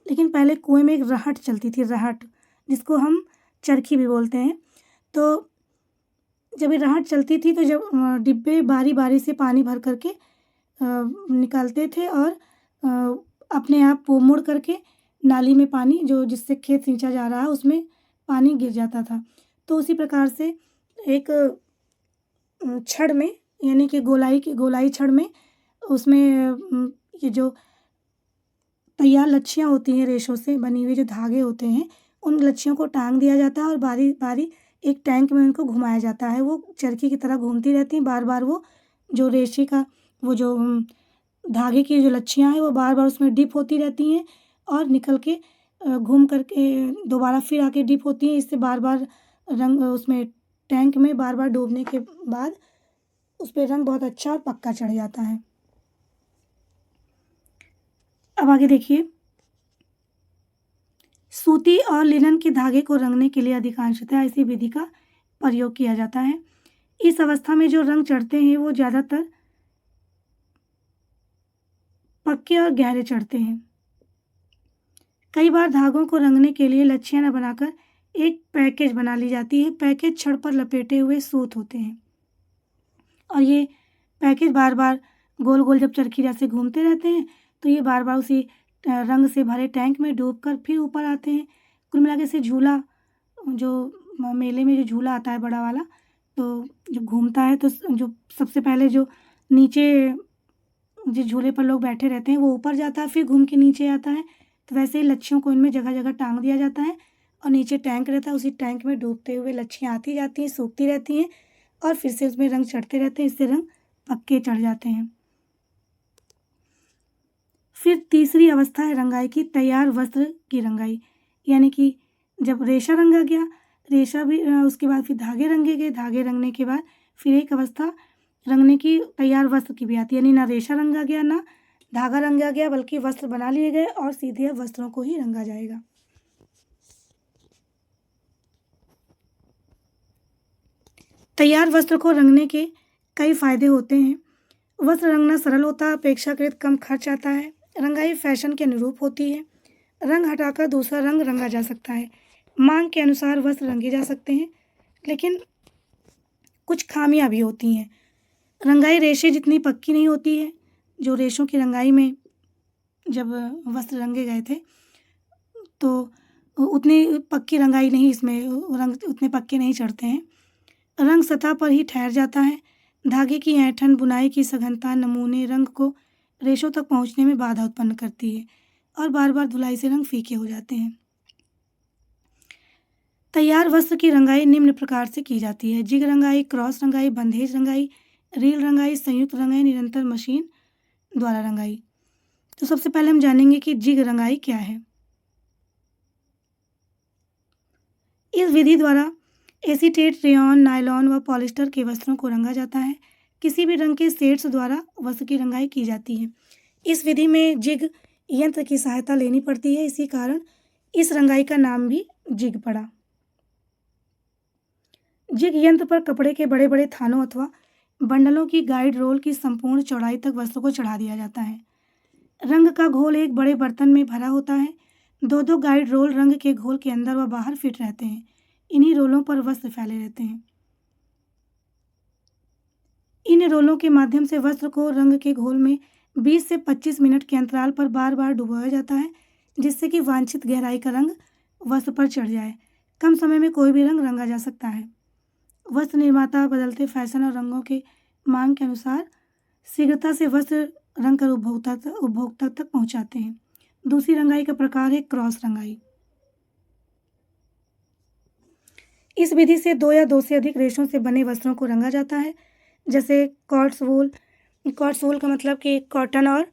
लेकिन पहले कुएं में एक रहट चलती थी, रहट, जिसको हम चरखी भी बोलते हैं। तो जब ये रहट चलती थी तो जब डिब्बे बारी बारी से पानी भर करके निकालते थे और अपने आप वो मुड़ करके नाली में पानी जो जिससे खेत सींचा जा रहा है उसमें पानी गिर जाता था। तो उसी प्रकार से एक छड़ में, यानी कि गोलाई छड़ में, उसमें ये जो तैयार लच्छियाँ होती हैं, रेशों से बनी हुई जो धागे होते हैं, उन लच्छियों को टांग दिया जाता है और बारी बारी एक टैंक में उनको घुमाया जाता है। वो चरखी की तरह घूमती रहती हैं। बार बार वो जो रेशे का वो जो धागे की जो लच्छियाँ हैं वो बार बार उसमें डिप होती रहती हैं और निकल के घूम करके दोबारा फिर आके डिप होती हैं। इससे बार बार रंग उसमें टैंक में बार बार डूबने के बाद उस पर रंग बहुत अच्छा और पक्का चढ़ जाता है। अब आगे देखिए, सूती और लिनन के धागे को रंगने के लिए अधिकांशतः इसी विधि का प्रयोग किया जाता है। इस अवस्था में जो रंग चढ़ते हैं वो ज़्यादातर पक्के और गहरे चढ़ते हैं। कई बार धागों को रंगने के लिए लच्छियाँ न बनाकर एक पैकेज बना ली जाती है। पैकेज छड़ पर लपेटे हुए सूत होते हैं और ये पैकेज बार बार गोल गोल जब चरखी जैसे घूमते रहते हैं तो ये बार बार उसी रंग से भरे टैंक में डूबकर फिर ऊपर आते हैं। कुल मिला के से झूला, जो मेले में जो झूला आता है बड़ा वाला, तो जब घूमता है तो जो सबसे पहले जो नीचे जिस झूले पर लोग बैठे रहते हैं वो ऊपर जाता है, फिर घूम के नीचे आता है। तो वैसे ही लच्छियों को इनमें जगह जगह टांग दिया जाता है और नीचे टैंक रहता है। उसी टैंक में डूबते हुए लच्छियाँ आती जाती हैं, सूखती रहती हैं और फिर से उसमें रंग चढ़ते रहते हैं। इससे रंग पक्के चढ़ जाते हैं। फिर तीसरी अवस्था है रंगाई की, तैयार वस्त्र की रंगाई। यानी कि जब रेशा रंगा गया, रेशा भी उसके बाद फिर धागे रंगे गए, धागे रंगने के बाद फिर एक अवस्था रंगने की तैयार वस्त्र की भी आती है। यानी ना रेशा रंगा गया ना धागा रंगा गया, बल्कि वस्त्र बना लिए गए और सीधे अब वस्त्रों को ही रंगा जाएगा। तैयार वस्त्र को रंगने के कई फायदे होते हैं। वस्त्र रंगना सरल होता है, अपेक्षाकृत कम खर्च आता है। रंगाई फैशन के अनुरूप होती है। रंग हटाकर दूसरा रंग रंगा जा सकता है। मांग के अनुसार वस्त्र रंगे जा सकते हैं, लेकिन कुछ खामियां भी होती हैं। रंगाई रेशे जितनी पक्की नहीं होती है। जो रेशों की रंगाई में जब वस्त्र रंगे गए थे तो उतनी पक्की रंगाई नहीं, इसमें रंग उतने पक्के नहीं चढ़ते हैं। रंग सतह पर ही ठहर जाता है। धागे की ऐंठन, बुनाई की सघनता, नमूने रंग को रेशों तक पहुंचने में बाधा उत्पन्न करती है और बार बार धुलाई से रंग फीके हो जाते हैं। तैयार वस्त्र की रंगाई निम्न प्रकार से की जाती है: जिग रंगाई, क्रॉस रंगाई, बंधेज रंगाई, रील रंगाई, संयुक्त रंगाई, निरंतर मशीन द्वारा रंगाई। तो सबसे पहले हम जानेंगे कि जिग रंगाई क्या है। इस विधि द्वारा एसीटेट, रेयॉन, नायलॉन व पॉलिस्टर के वस्त्रों को रंगा जाता है। किसी भी रंग के शेड्स द्वारा वस्त्र की रंगाई की जाती है। इस विधि में जिग यंत्र की सहायता लेनी पड़ती है, इसी कारण इस रंगाई का नाम भी जिग पड़ा। जिग यंत्र पर कपड़े के बड़े बड़े थानों अथवा बंडलों की गाइड रोल की संपूर्ण चौड़ाई तक वस्त्र को चढ़ा दिया जाता है। रंग का घोल एक बड़े बर्तन में भरा होता है। दो दो गाइड रोल रंग के घोल के अंदर व बाहर फिट रहते हैं। इन्हीं रोलों पर वस्त्र फैले रहते हैं। इन रोलों के माध्यम से वस्त्र को रंग के घोल में 20 से 25 मिनट के अंतराल पर बार बार डुबोया जाता है, जिससे कि वांछित गहराई का रंग वस्त्र पर चढ़ जाए। कम समय में कोई भी रंग रंगा जा सकता है। वस्त्र निर्माता बदलते फैशन और रंगों के मांग के अनुसार शीघ्रता से वस्त्र रंग कर उपभोक्ता तक पहुंचाते हैं। दूसरी रंगाई का प्रकार है क्रॉस रंगाई। इस विधि से 2 या 2 से अधिक रेशों से बने वस्त्रों को रंगा जाता है, जैसे कॉट्स वूल। कॉट्स वूल का मतलब कि कॉटन और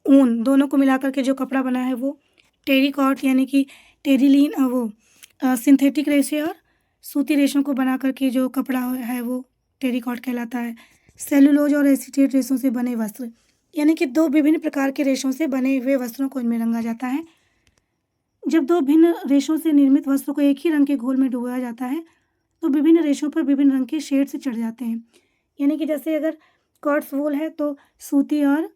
ऊन दोनों को मिलाकर के जो कपड़ा बना है वो। टेरिकॉट यानी कि टेरिलीन सिंथेटिक रेशे और सूती रेशों को बना करके जो कपड़ा है वो टेरिकॉट कहलाता है। सेलुलोज और एसीटेट रेशों से बने वस्त्र, यानी कि 2 विभिन्न प्रकार के रेशों से बने हुए वस्त्रों को इनमें रंगा जाता है। जब 2 भिन्न रेशों से निर्मित वस्त्र को एक ही रंग के घोल में डुबोया जाता है तो विभिन्न रेशों पर विभिन्न रंग के शेड से चढ़ जाते हैं। यानी कि जैसे अगर कॉट्स वूल है तो सूती और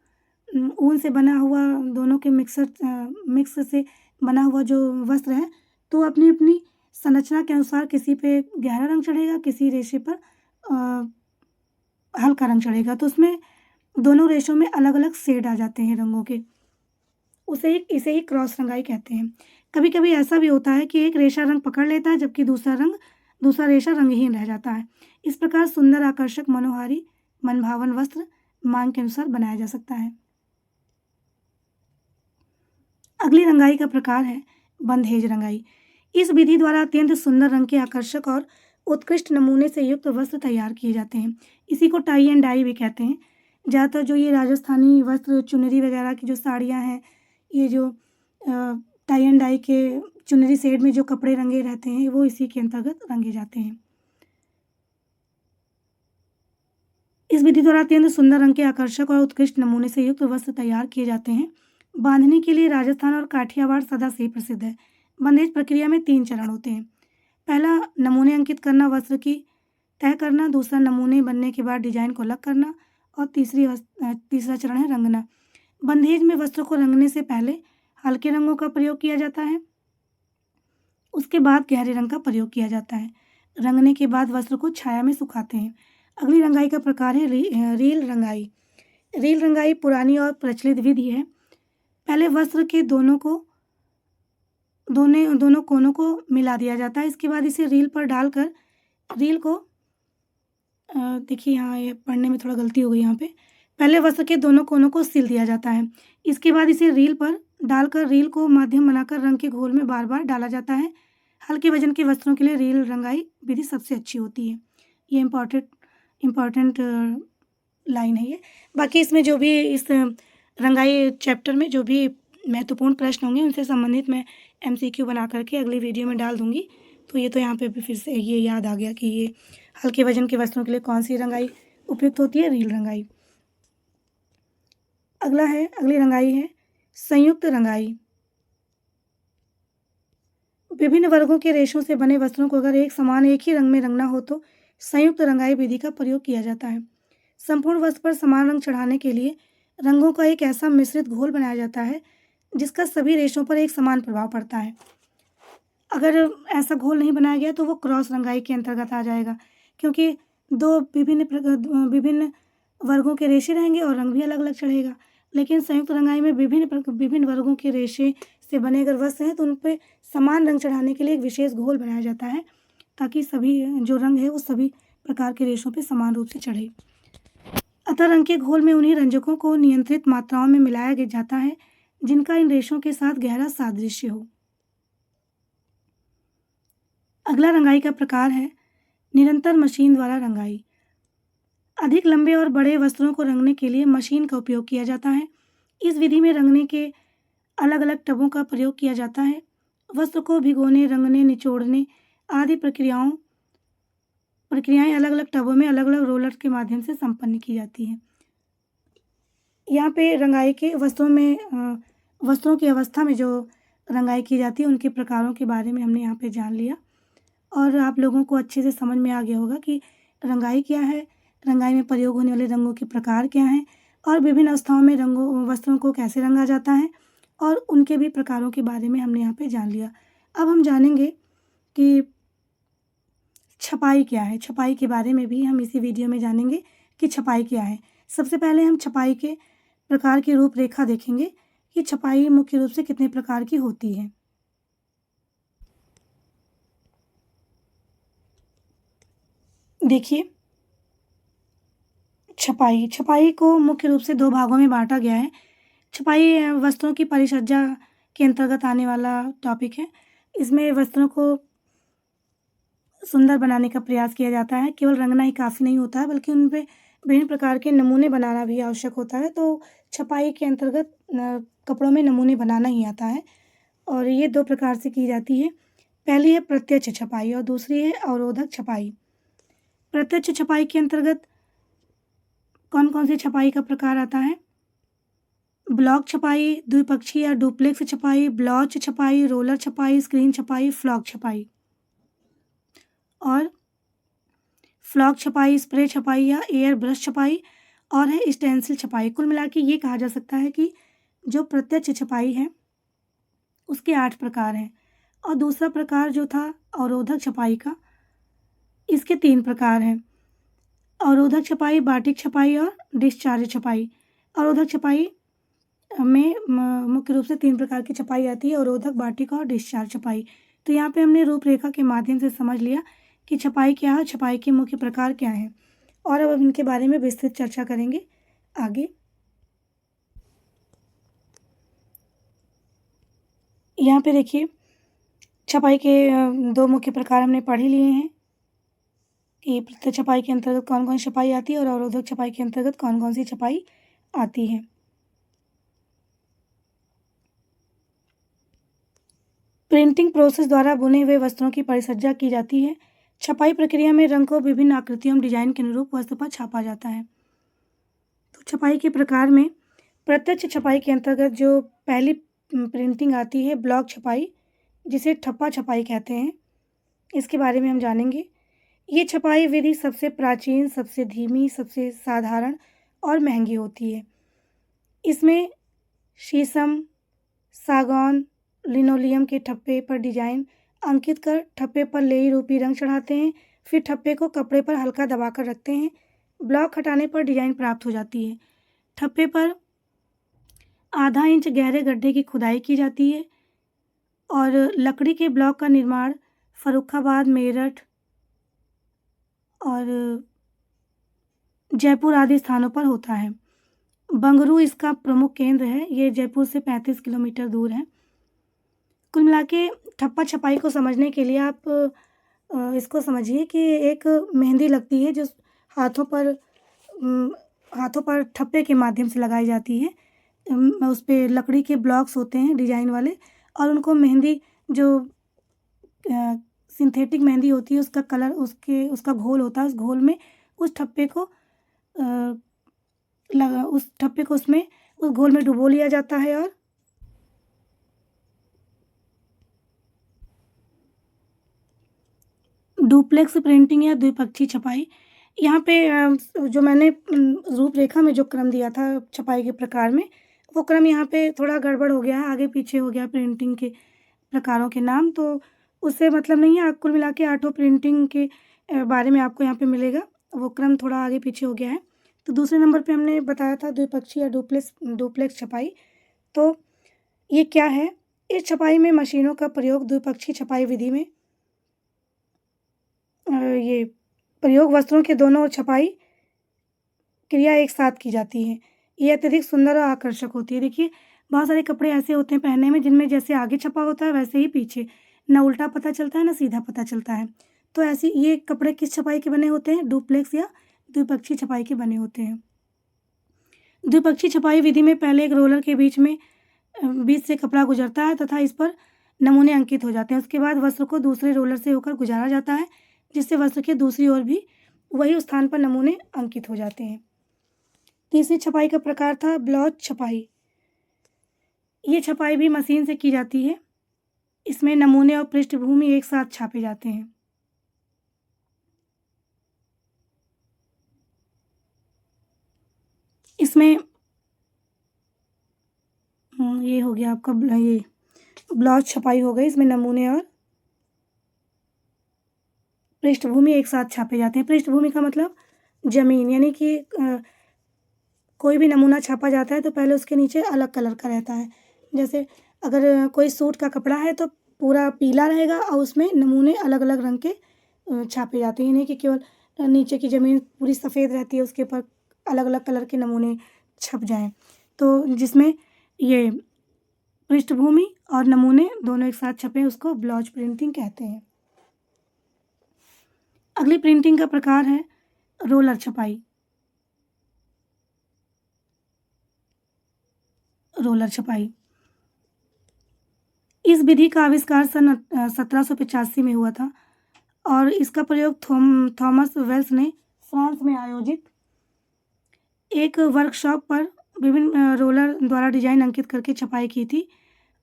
ऊन से बना हुआ दोनों के मिक्स से बना हुआ जो वस्त्र है, तो अपनी अपनी संरचना के अनुसार किसी पे गहरा रंग चढ़ेगा, किसी रेशे पर हल्का रंग चढ़ेगा। तो उसमें दोनों रेशों में अलग अलग शेड आ जाते हैं रंगों के। इसे ही क्रॉस रंगाई कहते हैं। कभी कभी ऐसा भी होता है कि एक रेशा रंग पकड़ लेता है जबकि दूसरा रेशा रंगहीन रह जाता है। इस प्रकार सुंदर, आकर्षक, मनोहारी, मनभावन वस्त्र मांग के अनुसार बनाया जा सकता है। अगली रंगाई का प्रकार है बंधेज रंगाई। इस विधि द्वारा अत्यंत सुंदर रंग के आकर्षक और उत्कृष्ट नमूने से युक्त वस्त्र तैयार किए जाते हैं। इसी को टाई एंड डाई भी कहते हैं। ज़्यादातर जो ये राजस्थानी वस्त्र, चुनरी वगैरह की जो साड़ियाँ हैं, ये जो टाई एंड डाई के चुनरी सेट में जो कपड़े रंगे रहते हैं वो इसी के अंतर्गत रंगे जाते हैं। इस विधि द्वारा अत्यंत सुंदर रंग के आकर्षक और उत्कृष्ट नमूने से युक्त वस्त्र तैयार किए जाते हैं। बांधने के लिए राजस्थान और काठियावाड़ सदा से ही प्रसिद्ध है। बंधेज प्रक्रिया में 3 चरण होते हैं। पहला नमूने अंकित करना, वस्त्र की तय करना। दूसरा नमूने बनने के बाद डिजाइन को अलग करना और तीसरा चरण है रंगना। बंधेज में वस्त्र को रंगने से पहले हल्के रंगों का प्रयोग किया जाता है, उसके बाद गहरे रंग का प्रयोग किया जाता है। रंगने के बाद वस्त्र को छाया में सुखाते हैं। अगली रंगाई का प्रकार है रील रंगाई। रील रंगाई पुरानी और प्रचलित विधि है। पहले वस्त्र के दोनों कोनों को मिला दिया जाता है। इसके बाद इसे रील पर डालकर रील को देखिए यहाँ ये पढ़ने में थोड़ा गलती हो गई यहाँ पे। पहले वस्त्र के दोनों कोनों को सिल दिया जाता है। इसके बाद इसे रील पर डालकर रील को माध्यम बनाकर रंग के घोल में बार बार डाला जाता है। हल्के वजन के वस्त्रों के लिए रील रंगाई विधि सबसे अच्छी होती है। ये इम्पॉर्टेंट लाइन है ये। बाकी इसमें जो भी इस रंगाई चैप्टर में जो भी महत्वपूर्ण प्रश्न होंगे उनसे संबंधित मैं MCQ बना करके अगली वीडियो में डाल दूँगी। तो ये तो यहाँ पे भी फिर से ये याद आ गया कि ये हल्के वजन के वस्त्रों के लिए कौन सी रंगाई उपयुक्त होती है, रील रंगाई। अगली रंगाई है संयुक्त रंगाई। विभिन्न वर्गों के रेशों से बने वस्त्रों को अगर एक ही रंग में रंगना हो तो संयुक्त रंगाई विधि का प्रयोग किया जाता है। संपूर्ण वस्त्र पर समान रंग चढ़ाने के लिए रंगों का एक ऐसा मिश्रित घोल बनाया जाता है जिसका सभी रेशों पर एक समान प्रभाव पड़ता है। अगर ऐसा घोल नहीं बनाया गया तो वो क्रॉस रंगाई के अंतर्गत आ जाएगा, क्योंकि 2 विभिन्न वर्गों के रेशे रहेंगे और रंग भी अलग अलग चढ़ेगा। लेकिन संयुक्त रंगाई में विभिन्न वर्गों के रेशे से बने अगर वस्त्र हैं तो उन पर समान रंग चढ़ाने के लिए एक विशेष घोल बनाया जाता है ताकि सभी जो रंग है वो सभी प्रकार के रेशों पे समान रूप से चढ़े। अतः रंग के घोल में उन्हीं रंजकों को नियंत्रित मात्राओं में मिलाया जाता है जिनका इन रेशों के साथ गहरा सादृश्य हो। अगला रंगाई का प्रकार है निरंतर मशीन द्वारा रंगाई। अधिक लंबे और बड़े वस्त्रों को रंगने के लिए मशीन का उपयोग किया जाता है। इस विधि में रंगने के अलग-अलग टबों का प्रयोग किया जाता है। वस्त्र को भिगोने, रंगने, निचोड़ने आदि प्रक्रियाएं अलग-अलग टबों में अलग-अलग रोलर के माध्यम से संपन्न की जाती हैं। यहाँ पे रंगाई के वस्त्रों की अवस्था में जो रंगाई की जाती है उनके प्रकारों के बारे में हमने यहाँ पे जान लिया और आप लोगों को अच्छे से समझ में आ गया होगा कि रंगाई क्या है, रंगाई में प्रयोग होने वाले रंगों के प्रकार क्या हैं और विभिन्न अवस्थाओं में वस्त्रों को कैसे रंगा जाता है और उनके भी प्रकारों के बारे में हमने यहाँ पे जान लिया। अब हम जानेंगे कि छपाई क्या है। छपाई के बारे में भी हम इसी वीडियो में जानेंगे कि छपाई क्या है। सबसे पहले हम छपाई के प्रकार की रूपरेखा देखेंगे कि छपाई मुख्य रूप से कितने प्रकार की होती है। देखिए, छपाई को मुख्य रूप से 2 भागों में बांटा गया है। छपाई वस्त्रों की परिसज्जा के अंतर्गत आने वाला टॉपिक है। इसमें वस्त्रों को सुंदर बनाने का प्रयास किया जाता है। केवल रंगना ही काफ़ी नहीं होता है बल्कि उन पे विभिन्न प्रकार के नमूने बनाना भी आवश्यक होता है। तो छपाई के अंतर्गत कपड़ों में नमूने बनाना ही आता है और ये 2 प्रकार से की जाती है। पहली है प्रत्यक्ष छपाई और दूसरी है अवरोधक छपाई। प्रत्यक्ष छपाई के अंतर्गत कौन-कौन सी छपाई का प्रकार आता है? ब्लॉक छपाई, द्विपक्षीय या डुप्लेक्स छपाई, ब्लॉच छपाई, रोलर छपाई, स्क्रीन छपाई, फ्लॉक छपाई। और फ्लॉक छपाई, स्प्रे छपाई या एयर ब्रश छपाई और है स्टेंसिल छपाई। कुल मिला के ये कहा जा सकता है कि जो प्रत्यक्ष छपाई है उसके 8 प्रकार हैं और दूसरा प्रकार जो था अवरोधक छपाई का, इसके 3 प्रकार हैं। अवरोधक छपाई, बाटिक छपाई और डिस्चार्ज छपाई। अवरोधक छपाई में मुख्य रूप से 3 प्रकार की छपाई आती है, अवरोधक, बाटिक और डिस्चार्ज छपाई। तो यहाँ पे हमने रूपरेखा के माध्यम से समझ लिया कि छपाई क्या है, छपाई के मुख्य प्रकार क्या हैं और अब इनके बारे में विस्तृत चर्चा करेंगे आगे। यहाँ पे देखिए, छपाई के 2 मुख्य प्रकार हमने पढ़ ही लिए हैं कि प्रत्यक्ष छपाई के अंतर्गत कौन-कौन सी छपाई आती है और अवरोधक छपाई के अंतर्गत कौन-कौन सी छपाई आती है। प्रिंटिंग प्रोसेस द्वारा बुने हुए वस्त्रों की परिसज्जा की जाती है। छपाई प्रक्रिया में रंग को विभिन्न आकृतियों और डिजाइन के अनुरूप वस्त्र पर छापा जाता है। तो छपाई के प्रकार में प्रत्यक्ष छपाई के अंतर्गत जो पहली प्रिंटिंग आती है ब्लॉक छपाई, जिसे ठप्पा छपाई कहते हैं, इसके बारे में हम जानेंगे। ये छपाई विधि सबसे प्राचीन, सबसे धीमी, सबसे साधारण और महंगी होती है। इसमें शीशम, सागौन, लिनोलियम के ठप्पे पर डिजाइन अंकित कर ठप्पे पर लेई रूपी रंग चढ़ाते हैं, फिर ठप्पे को कपड़े पर हल्का दबाकर रखते हैं। ब्लॉक हटाने पर डिजाइन प्राप्त हो जाती है। ठप्पे पर आधा इंच गहरे गड्ढे की खुदाई की जाती है और लकड़ी के ब्लॉक का निर्माण फर्रुखाबाद, मेरठ और जयपुर आदि स्थानों पर होता है। बंगरू इसका प्रमुख केंद्र है। ये जयपुर से 35 किलोमीटर दूर है। कुल मिला के ठप्पा छपाई को समझने के लिए आप इसको समझिए कि एक मेहंदी लगती है जो हाथों पर ठप्पे के माध्यम से लगाई जाती है। उस पे लकड़ी के ब्लॉक्स होते हैं डिजाइन वाले और उनको मेहंदी जो सिंथेटिक मेहंदी होती है उसका कलर उसका घोल होता है। उस घोल में उस ठप्पे को उसमें उस घोल में डुबो लिया जाता है और डुप्लेक्स प्रिंटिंग या द्विपक्षीय छपाई। यहाँ पे जो मैंने रूपरेखा में जो क्रम दिया था छपाई के प्रकार में, वो क्रम यहाँ पे थोड़ा गड़बड़ हो गया है, आगे पीछे हो गया प्रिंटिंग के प्रकारों के नाम। तो उससे मतलब नहीं है, कुल मिला के 8 प्रिंटिंग के बारे में आपको यहाँ पे मिलेगा। वो क्रम थोड़ा आगे पीछे हो गया है। तो दूसरे नंबर पे हमने बताया था द्विपक्षीय या डुप्लेक्स छपाई। तो ये क्या है? इस छपाई में मशीनों का प्रयोग द्विपक्षीय छपाई विधि में ये प्रयोग वस्त्रों के दोनों ओर छपाई क्रिया एक साथ की जाती है। ये अत्यधिक सुंदर और आकर्षक होती है। देखिए, बहुत सारे कपड़े ऐसे होते हैं पहनने में जिनमें जैसे आगे छपा होता है वैसे ही पीछे, ना उल्टा पता चलता है ना सीधा पता चलता है। तो ऐसी ये कपड़े किस छपाई के बने होते हैं? डुप्लेक्स या द्विपक्षीय छपाई के बने होते हैं। द्विपक्षीय छपाई विधि में पहले एक रोलर के बीच से कपड़ा गुजरता है तथा इस पर नमूने अंकित हो जाते हैं। उसके बाद वस्त्र को दूसरे रोलर से होकर गुजारा जाता है, जिससे वस्त्र के दूसरी ओर भी वही स्थान पर नमूने अंकित हो जाते हैं। तीसरी छपाई का प्रकार था ब्लॉच छपाई। ये छपाई भी मशीन से की जाती है। इसमें नमूने और पृष्ठभूमि एक साथ छापे जाते हैं। इसमें ये हो गया आपका ये ब्लॉच छपाई हो गई। इसमें नमूने और पृष्ठभूमि एक साथ छापे जाते हैं। पृष्ठभूमि का मतलब जमीन, यानी कि कोई भी नमूना छापा जाता है तो पहले उसके नीचे अलग कलर का रहता है। जैसे अगर कोई सूट का कपड़ा है तो पूरा पीला रहेगा और उसमें नमूने अलग अलग रंग के छापे जाते हैं, नहीं कि केवल नीचे की ज़मीन पूरी सफ़ेद रहती है, उसके ऊपर अलग अलग कलर के नमूने छप जाएं। तो जिसमें ये पृष्ठभूमि और नमूने दोनों एक साथ छपे, उसको ब्लॉच प्रिंटिंग कहते हैं। अगली प्रिंटिंग का प्रकार है रोलर छपाई। रोलर छपाई इस विधि का आविष्कार सन 1785 में हुआ था और इसका प्रयोग थॉमस वेल्स ने फ्रांस में आयोजित एक वर्कशॉप पर विभिन्न रोलर द्वारा डिजाइन अंकित करके छपाई की थी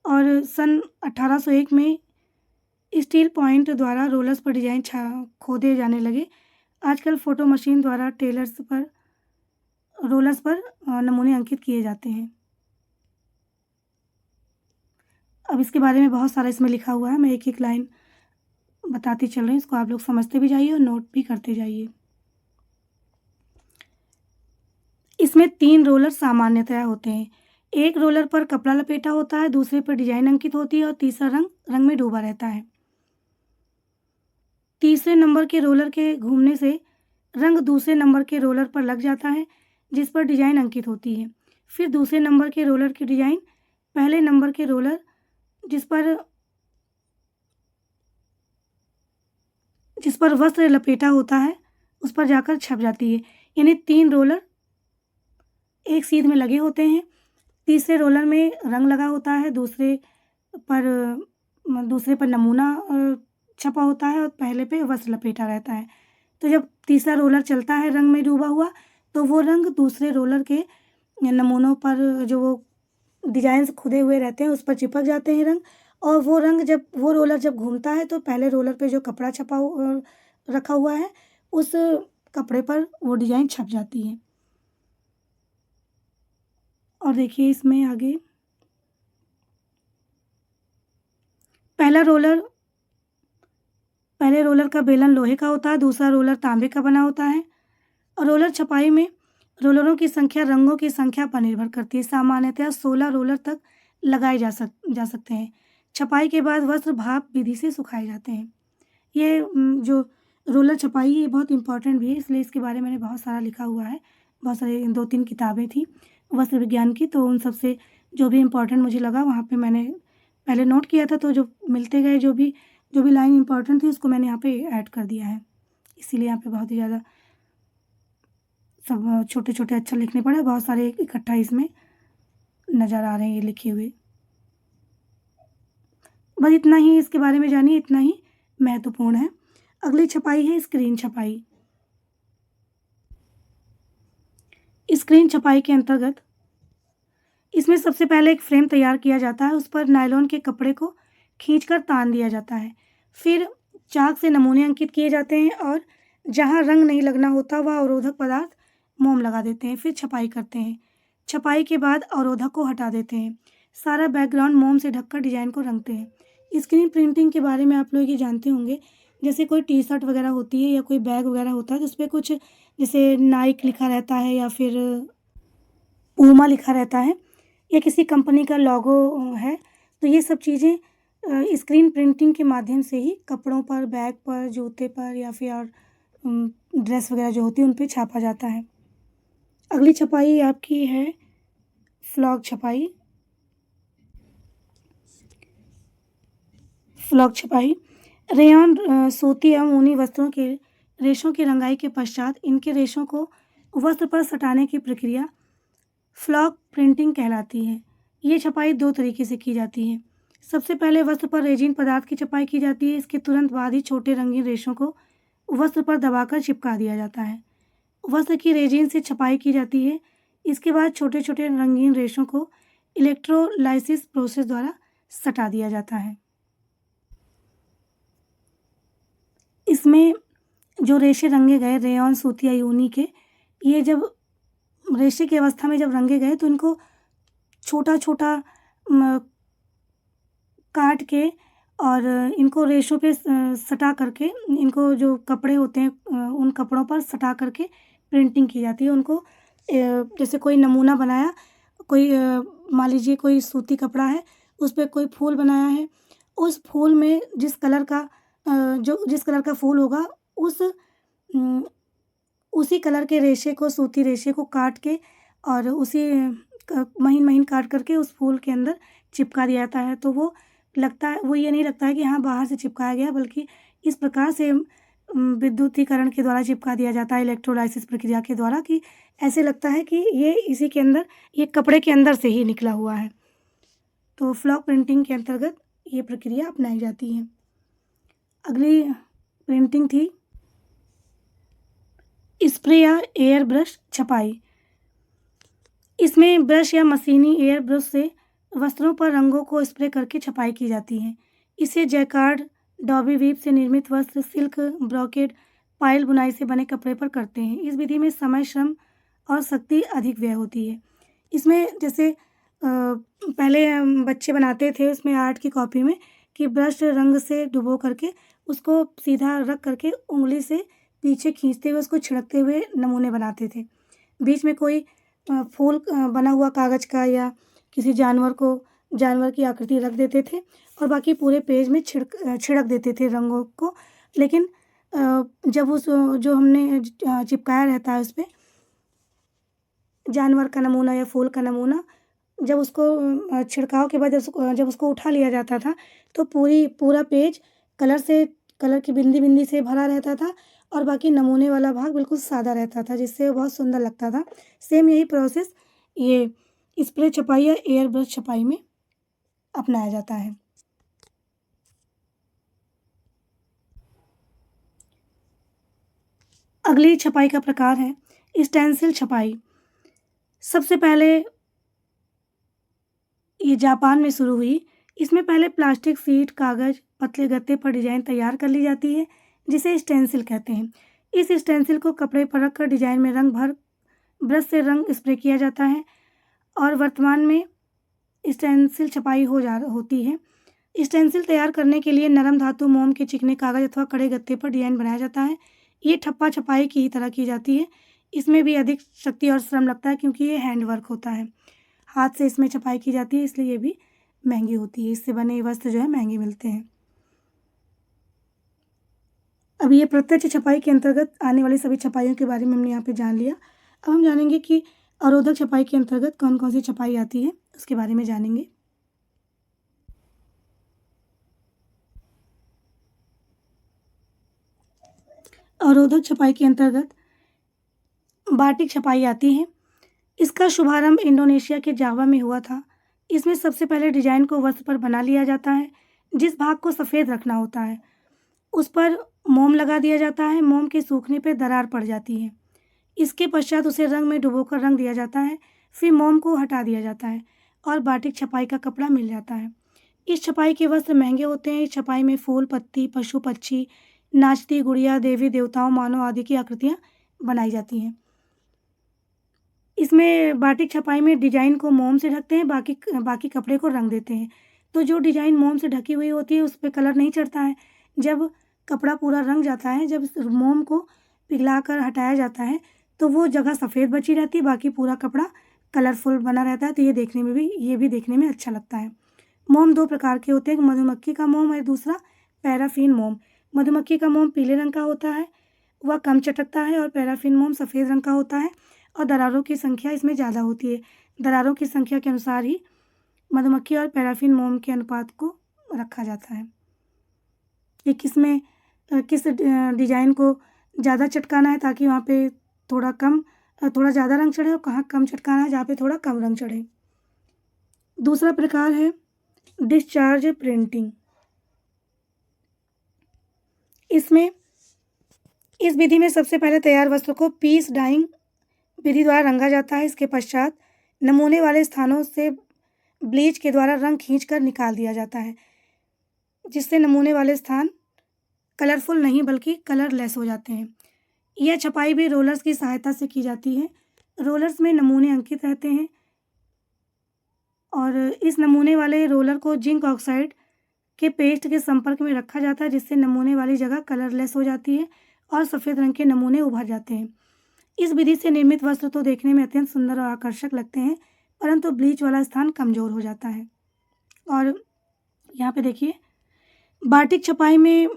और सन 1801 में स्टील पॉइंट द्वारा रोलर्स पर डिजाइन खोदे जाने लगे। आजकल फोटो मशीन द्वारा रोलर्स पर नमूने अंकित किए जाते हैं। अब इसके बारे में बहुत सारा इसमें लिखा हुआ है, मैं एक एक लाइन बताती चल रही हूँ, इसको आप लोग समझते भी जाइए और नोट भी करते जाइए। इसमें 3 रोलर सामान्यतया होते हैं। एक रोलर पर कपड़ा लपेटा होता है, दूसरे पर डिजाइन अंकित होती है और तीसरा रंग में डूबा रहता है। तीसरे नंबर के रोलर के घूमने से रंग दूसरे नंबर के रोलर पर लग जाता है, जिस पर डिजाइन अंकित होती है। फिर दूसरे नंबर के रोलर की डिजाइन पहले नंबर के रोलर जिस पर वस्त्र लपेटा होता है उस पर जाकर छप जाती है। यानी 3 रोलर एक सीध में लगे होते हैं। तीसरे रोलर में रंग लगा होता है, दूसरे पर नमूना छपा होता है और पहले पे वस्त्र लपेटा रहता है। तो जब तीसरा रोलर चलता है रंग में डूबा हुआ, तो वो रंग दूसरे रोलर के नमूनों पर जो वो डिजाइन खुदे हुए रहते हैं उस पर चिपक जाते हैं रंग, और वो रोलर जब घूमता है तो पहले रोलर पे जो कपड़ा रखा हुआ है उस कपड़े पर वो डिजाइन छप जाती है। और देखिए इसमें आगे पहले रोलर का बेलन लोहे का होता है, दूसरा रोलर तांबे का बना होता है। और रोलर छपाई में रोलरों की संख्या रंगों की संख्या पर निर्भर करती है। सामान्यतया 16 रोलर तक लगाए जा सकते हैं। छपाई के बाद वस्त्र भाप विधि से सुखाए जाते हैं। ये जो रोलर छपाई ये बहुत इम्पोर्टेंट भी है, इसलिए इसके बारे में मैंने बहुत सारा लिखा हुआ है। बहुत सारे 2-3 किताबें थी वस्त्र विज्ञान की, तो उन सब से जो भी इम्पोर्टेंट मुझे लगा वहाँ पे मैंने पहले नोट किया था, तो जो मिलते गए जो भी लाइन इम्पोर्टेंट थी उसको मैंने यहाँ पे ऐड कर दिया है। इसीलिए यहाँ पे बहुत ही ज़्यादा सब छोटे छोटे अक्षर लिखने पड़े, बहुत सारे इकट्ठा इसमें नज़र आ रहे हैं ये लिखे हुए। बस इतना ही इसके बारे में जानिए, इतना ही महत्वपूर्ण है। अगली छपाई है स्क्रीन छपाई। स्क्रीन छपाई के अंतर्गत इसमें सबसे पहले एक फ्रेम तैयार किया जाता है, उस पर नायलॉन के कपड़े को खींचकर तान दिया जाता है। फिर चाक से नमूने अंकित किए जाते हैं और जहाँ रंग नहीं लगना होता वह अवरोधक पदार्थ मोम लगा देते हैं। फिर छपाई करते हैं। छपाई के बाद अवरोधक को हटा देते हैं। सारा बैकग्राउंड मोम से ढककर डिजाइन को रंगते हैं। स्क्रीन प्रिंटिंग के बारे में आप लोग ये जानते होंगे, जैसे कोई टी शर्ट वगैरह होती है या कोई बैग वगैरह होता है तो उस पर कुछ जैसे नाइक लिखा रहता है या फिर पूमा लिखा रहता है या किसी कंपनी का लोगो है, तो ये सब चीज़ें स्क्रीन प्रिंटिंग के माध्यम से ही कपड़ों पर, बैग पर, जूते पर या फिर और ड्रेस वगैरह जो होती है उन पर छापा जाता है। अगली छपाई आपकी है फ्लॉग छपाई। फ्लॉग छपाई रेयॉन सूती एवं ऊनी वस्त्रों के रेशों की रंगाई के पश्चात इनके रेशों को वस्त्र पर सटाने की प्रक्रिया फ्लॉक प्रिंटिंग कहलाती है। ये छपाई 2 तरीके से की जाती है। सबसे पहले वस्त्र पर रेजिन पदार्थ की छपाई की जाती है। इसके तुरंत बाद ही छोटे रंगीन रेशों को वस्त्र पर दबाकर चिपका दिया जाता है। वस्त्र की रेजिन से छपाई की जाती है। इसके बाद छोटे-छोटे रंगीन रेशों को इलेक्ट्रोलाइसिस प्रोसेस द्वारा सटा दिया जाता है। इसमें जो रेशे रंगे गए रेयॉन, सूती या ऊनी के, ये जब रेशे की अवस्था में जब रंगे गए तो इनको छोटा-छोटा काट के और इनको रेशों पे सटा करके, इनको जो कपड़े होते हैं उन कपड़ों पर सटा करके प्रिंटिंग की जाती है। उनको जैसे कोई नमूना बनाया, कोई मान लीजिए कोई सूती कपड़ा है, उस पे कोई फूल बनाया है, उस फूल में जिस कलर का फूल होगा उसी कलर के रेशे को, सूती रेशे को काट के और उसी महीन-महीन काट करके उस फूल के अंदर चिपका दिया जाता है। तो वो ये नहीं लगता है कि हाँ बाहर से चिपकाया गया, बल्कि इस प्रकार से विद्युतीकरण के द्वारा चिपका दिया जाता है, इलेक्ट्रोलाइसिस प्रक्रिया के द्वारा, कि ऐसे लगता है कि ये इसी के अंदर, ये कपड़े के अंदर से ही निकला हुआ है। तो फ्लॉक प्रिंटिंग के अंतर्गत ये प्रक्रिया अपनाई जाती है। अगली प्रिंटिंग थी स्प्रे या एयर ब्रश छपाई। इसमें ब्रश या मशीनी एयर ब्रश से वस्त्रों पर रंगों को स्प्रे करके छपाई की जाती है। इसे जैकार्ड, डॉबी वीव से निर्मित वस्त्र, सिल्क, ब्रोकेड, पायल बुनाई से बने कपड़े पर करते हैं। इस विधि में समय, श्रम और शक्ति अधिक व्यय होती है। इसमें जैसे पहले बच्चे बनाते थे उसमें आर्ट की कॉपी में कि ब्रश रंग से डुबो करके उसको सीधा रख करके उंगली से पीछे खींचते हुए उसको छिड़कते हुए नमूने बनाते थे। बीच में कोई फूल बना हुआ कागज़ का या किसी जानवर की आकृति रख देते थे और बाकी पूरे पेज में छिड़क देते थे रंगों को। लेकिन जब जो हमने चिपकाया रहता है उस पे जानवर का नमूना या फूल का नमूना, जब उसको छिड़काव के बाद जब उसको उठा लिया जाता था तो पूरा पेज कलर की बिंदी से भरा रहता था और बाकी नमूने वाला भाग बिल्कुल सादा रहता था, जिससे वो बहुत सुंदर लगता था। सेम यही प्रोसेस ये स्प्रे छपाई या एयर ब्रश छपाई में अपनाया जाता है। अगली छपाई का प्रकार है स्टेंसिल छपाई। सबसे पहले ये जापान में शुरू हुई। इसमें पहले प्लास्टिक शीट, कागज़, पतले गत्ते पर डिज़ाइन तैयार कर ली जाती है, जिसे स्टेंसिल कहते हैं। इस स्टेंसिल को कपड़े पर रखकर डिज़ाइन में रंग भर ब्रश से रंग स्प्रे किया जाता है और वर्तमान में स्टेंसिल छपाई होती है। स्टेंसिल तैयार करने के लिए नरम धातु, मोम के चिकने कागज़ अथवा कड़े गत्ते पर डिज़ाइन बनाया जाता है। ये ठप्पा छपाई की ही तरह की जाती है। इसमें भी अधिक शक्ति और श्रम लगता है क्योंकि ये हैंड वर्क होता है। हाथ से इसमें छपाई की जाती है, इसलिए ये भी महंगी होती है। इससे बने वस्त्र जो है महंगे मिलते हैं। अब ये प्रत्यक्ष छपाई के अंतर्गत आने वाली सभी छपाइयों के बारे में हमने यहाँ पे जान लिया। अब हम जानेंगे कि अवरोधक छपाई के अंतर्गत कौन कौन सी छपाई आती है, उसके बारे में जानेंगे। अवरोधक छपाई के अंतर्गत बाटिक छपाई आती है। इसका शुभारंभ इंडोनेशिया के जावा में हुआ था। इसमें सबसे पहले डिजाइन को वस्त्र पर बना लिया जाता है। जिस भाग को सफ़ेद रखना होता है उस पर मोम लगा दिया जाता है। मोम के सूखने पर दरार पड़ जाती है। इसके पश्चात उसे रंग में डुबोकर रंग दिया जाता है। फिर मोम को हटा दिया जाता है और बाटिक छपाई का कपड़ा मिल जाता है। इस छपाई के वस्त्र महंगे होते हैं। इस छपाई में फूल, पत्ती, पशु, पक्षी, नाचती गुड़िया, देवी देवताओं, मानव आदि की आकृतियाँ बनाई जाती हैं। इसमें बाटिक छपाई में डिजाइन को मोम से ढकते हैं, बाकी कपड़े को रंग देते हैं। तो जो डिजाइन मोम से ढकी हुई होती है उस पर कलर नहीं चढ़ता है। जब कपड़ा पूरा रंग जाता है, जब मोम को पिघलाकर हटाया जाता है तो वो जगह सफ़ेद बची रहती है, बाकी पूरा कपड़ा कलरफुल बना रहता है। तो ये भी देखने में अच्छा लगता है। मोम 2 प्रकार के होते हैं, मधुमक्खी का मोम और दूसरा पैराफिन मोम। मधुमक्खी का मोम पीले रंग का होता है, वह कम चटकता है, और पैराफिन मोम सफ़ेद रंग का होता है और दरारों की संख्या इसमें ज़्यादा होती है। दरारों की संख्या के अनुसार ही मधुमक्खी और पैराफिन मोम के अनुपात को रखा जाता है कि किस डिज़ाइन को ज़्यादा चटकाना है ताकि वहाँ पे थोड़ा ज़्यादा रंग चढ़े, और कहाँ कम चटकाना है जहाँ पे थोड़ा कम रंग चढ़े। दूसरा प्रकार है डिस्चार्ज प्रिंटिंग। इस विधि में सबसे पहले तैयार वस्त्र को पीस डाइंग विधि द्वारा रंगा जाता है। इसके पश्चात नमूने वाले स्थानों से ब्लीच के द्वारा रंग खींचकर निकाल दिया जाता है, जिससे नमूने वाले स्थान कलरफुल नहीं बल्कि कलरलेस हो जाते हैं। यह छपाई भी रोलर्स की सहायता से की जाती है। रोलर्स में नमूने अंकित रहते हैं और इस नमूने वाले रोलर को जिंक ऑक्साइड के पेस्ट के संपर्क में रखा जाता है, जिससे नमूने वाली जगह कलरलेस हो जाती है और सफ़ेद रंग के नमूने उभर जाते हैं। इस विधि से निर्मित वस्त्र तो देखने में अत्यंत सुंदर और आकर्षक लगते हैं, परंतु ब्लीच वाला स्थान कमज़ोर हो जाता है। और यहाँ पे देखिए, बाटिक छपाई में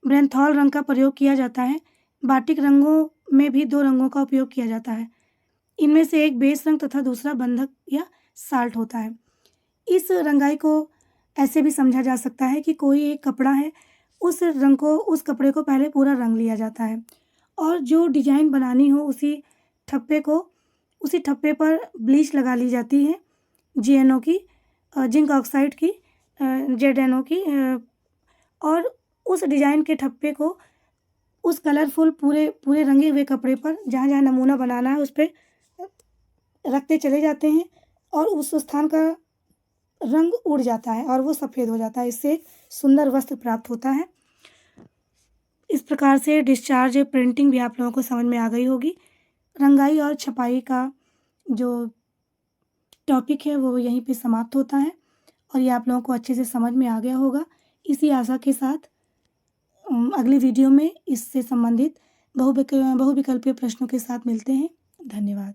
ब्रेंथॉल रंग का प्रयोग किया जाता है। बाटिक रंगों में भी 2 रंगों का उपयोग किया जाता है। इनमें से एक बेस रंग तथा दूसरा बंधक या साल्ट होता है। इस रंगाई को ऐसे भी समझा जा सकता है कि कोई एक कपड़ा है, उस कपड़े को पहले पूरा रंग लिया जाता है और जो डिजाइन बनानी हो उसी ठप्पे पर ब्लीच लगा ली जाती है, GNO की, जिंक ऑक्साइड की, ZNO की, और उस डिजाइन के ठप्पे को उस कलरफुल पूरे रंगे हुए कपड़े पर जहाँ जहाँ नमूना बनाना है उस पर रखते चले जाते हैं और उस स्थान का रंग उड़ जाता है और वो सफ़ेद हो जाता है। इससे एक सुंदर वस्त्र प्राप्त होता है। इस प्रकार से डिस्चार्ज प्रिंटिंग भी आप लोगों को समझ में आ गई होगी। रंगाई और छपाई का जो टॉपिक है वो यहीं पे समाप्त होता है और ये आप लोगों को अच्छे से समझ में आ गया होगा। इसी आशा के साथ अगली वीडियो में इससे संबंधित बहुविकल्पीय प्रश्नों के साथ मिलते हैं। धन्यवाद।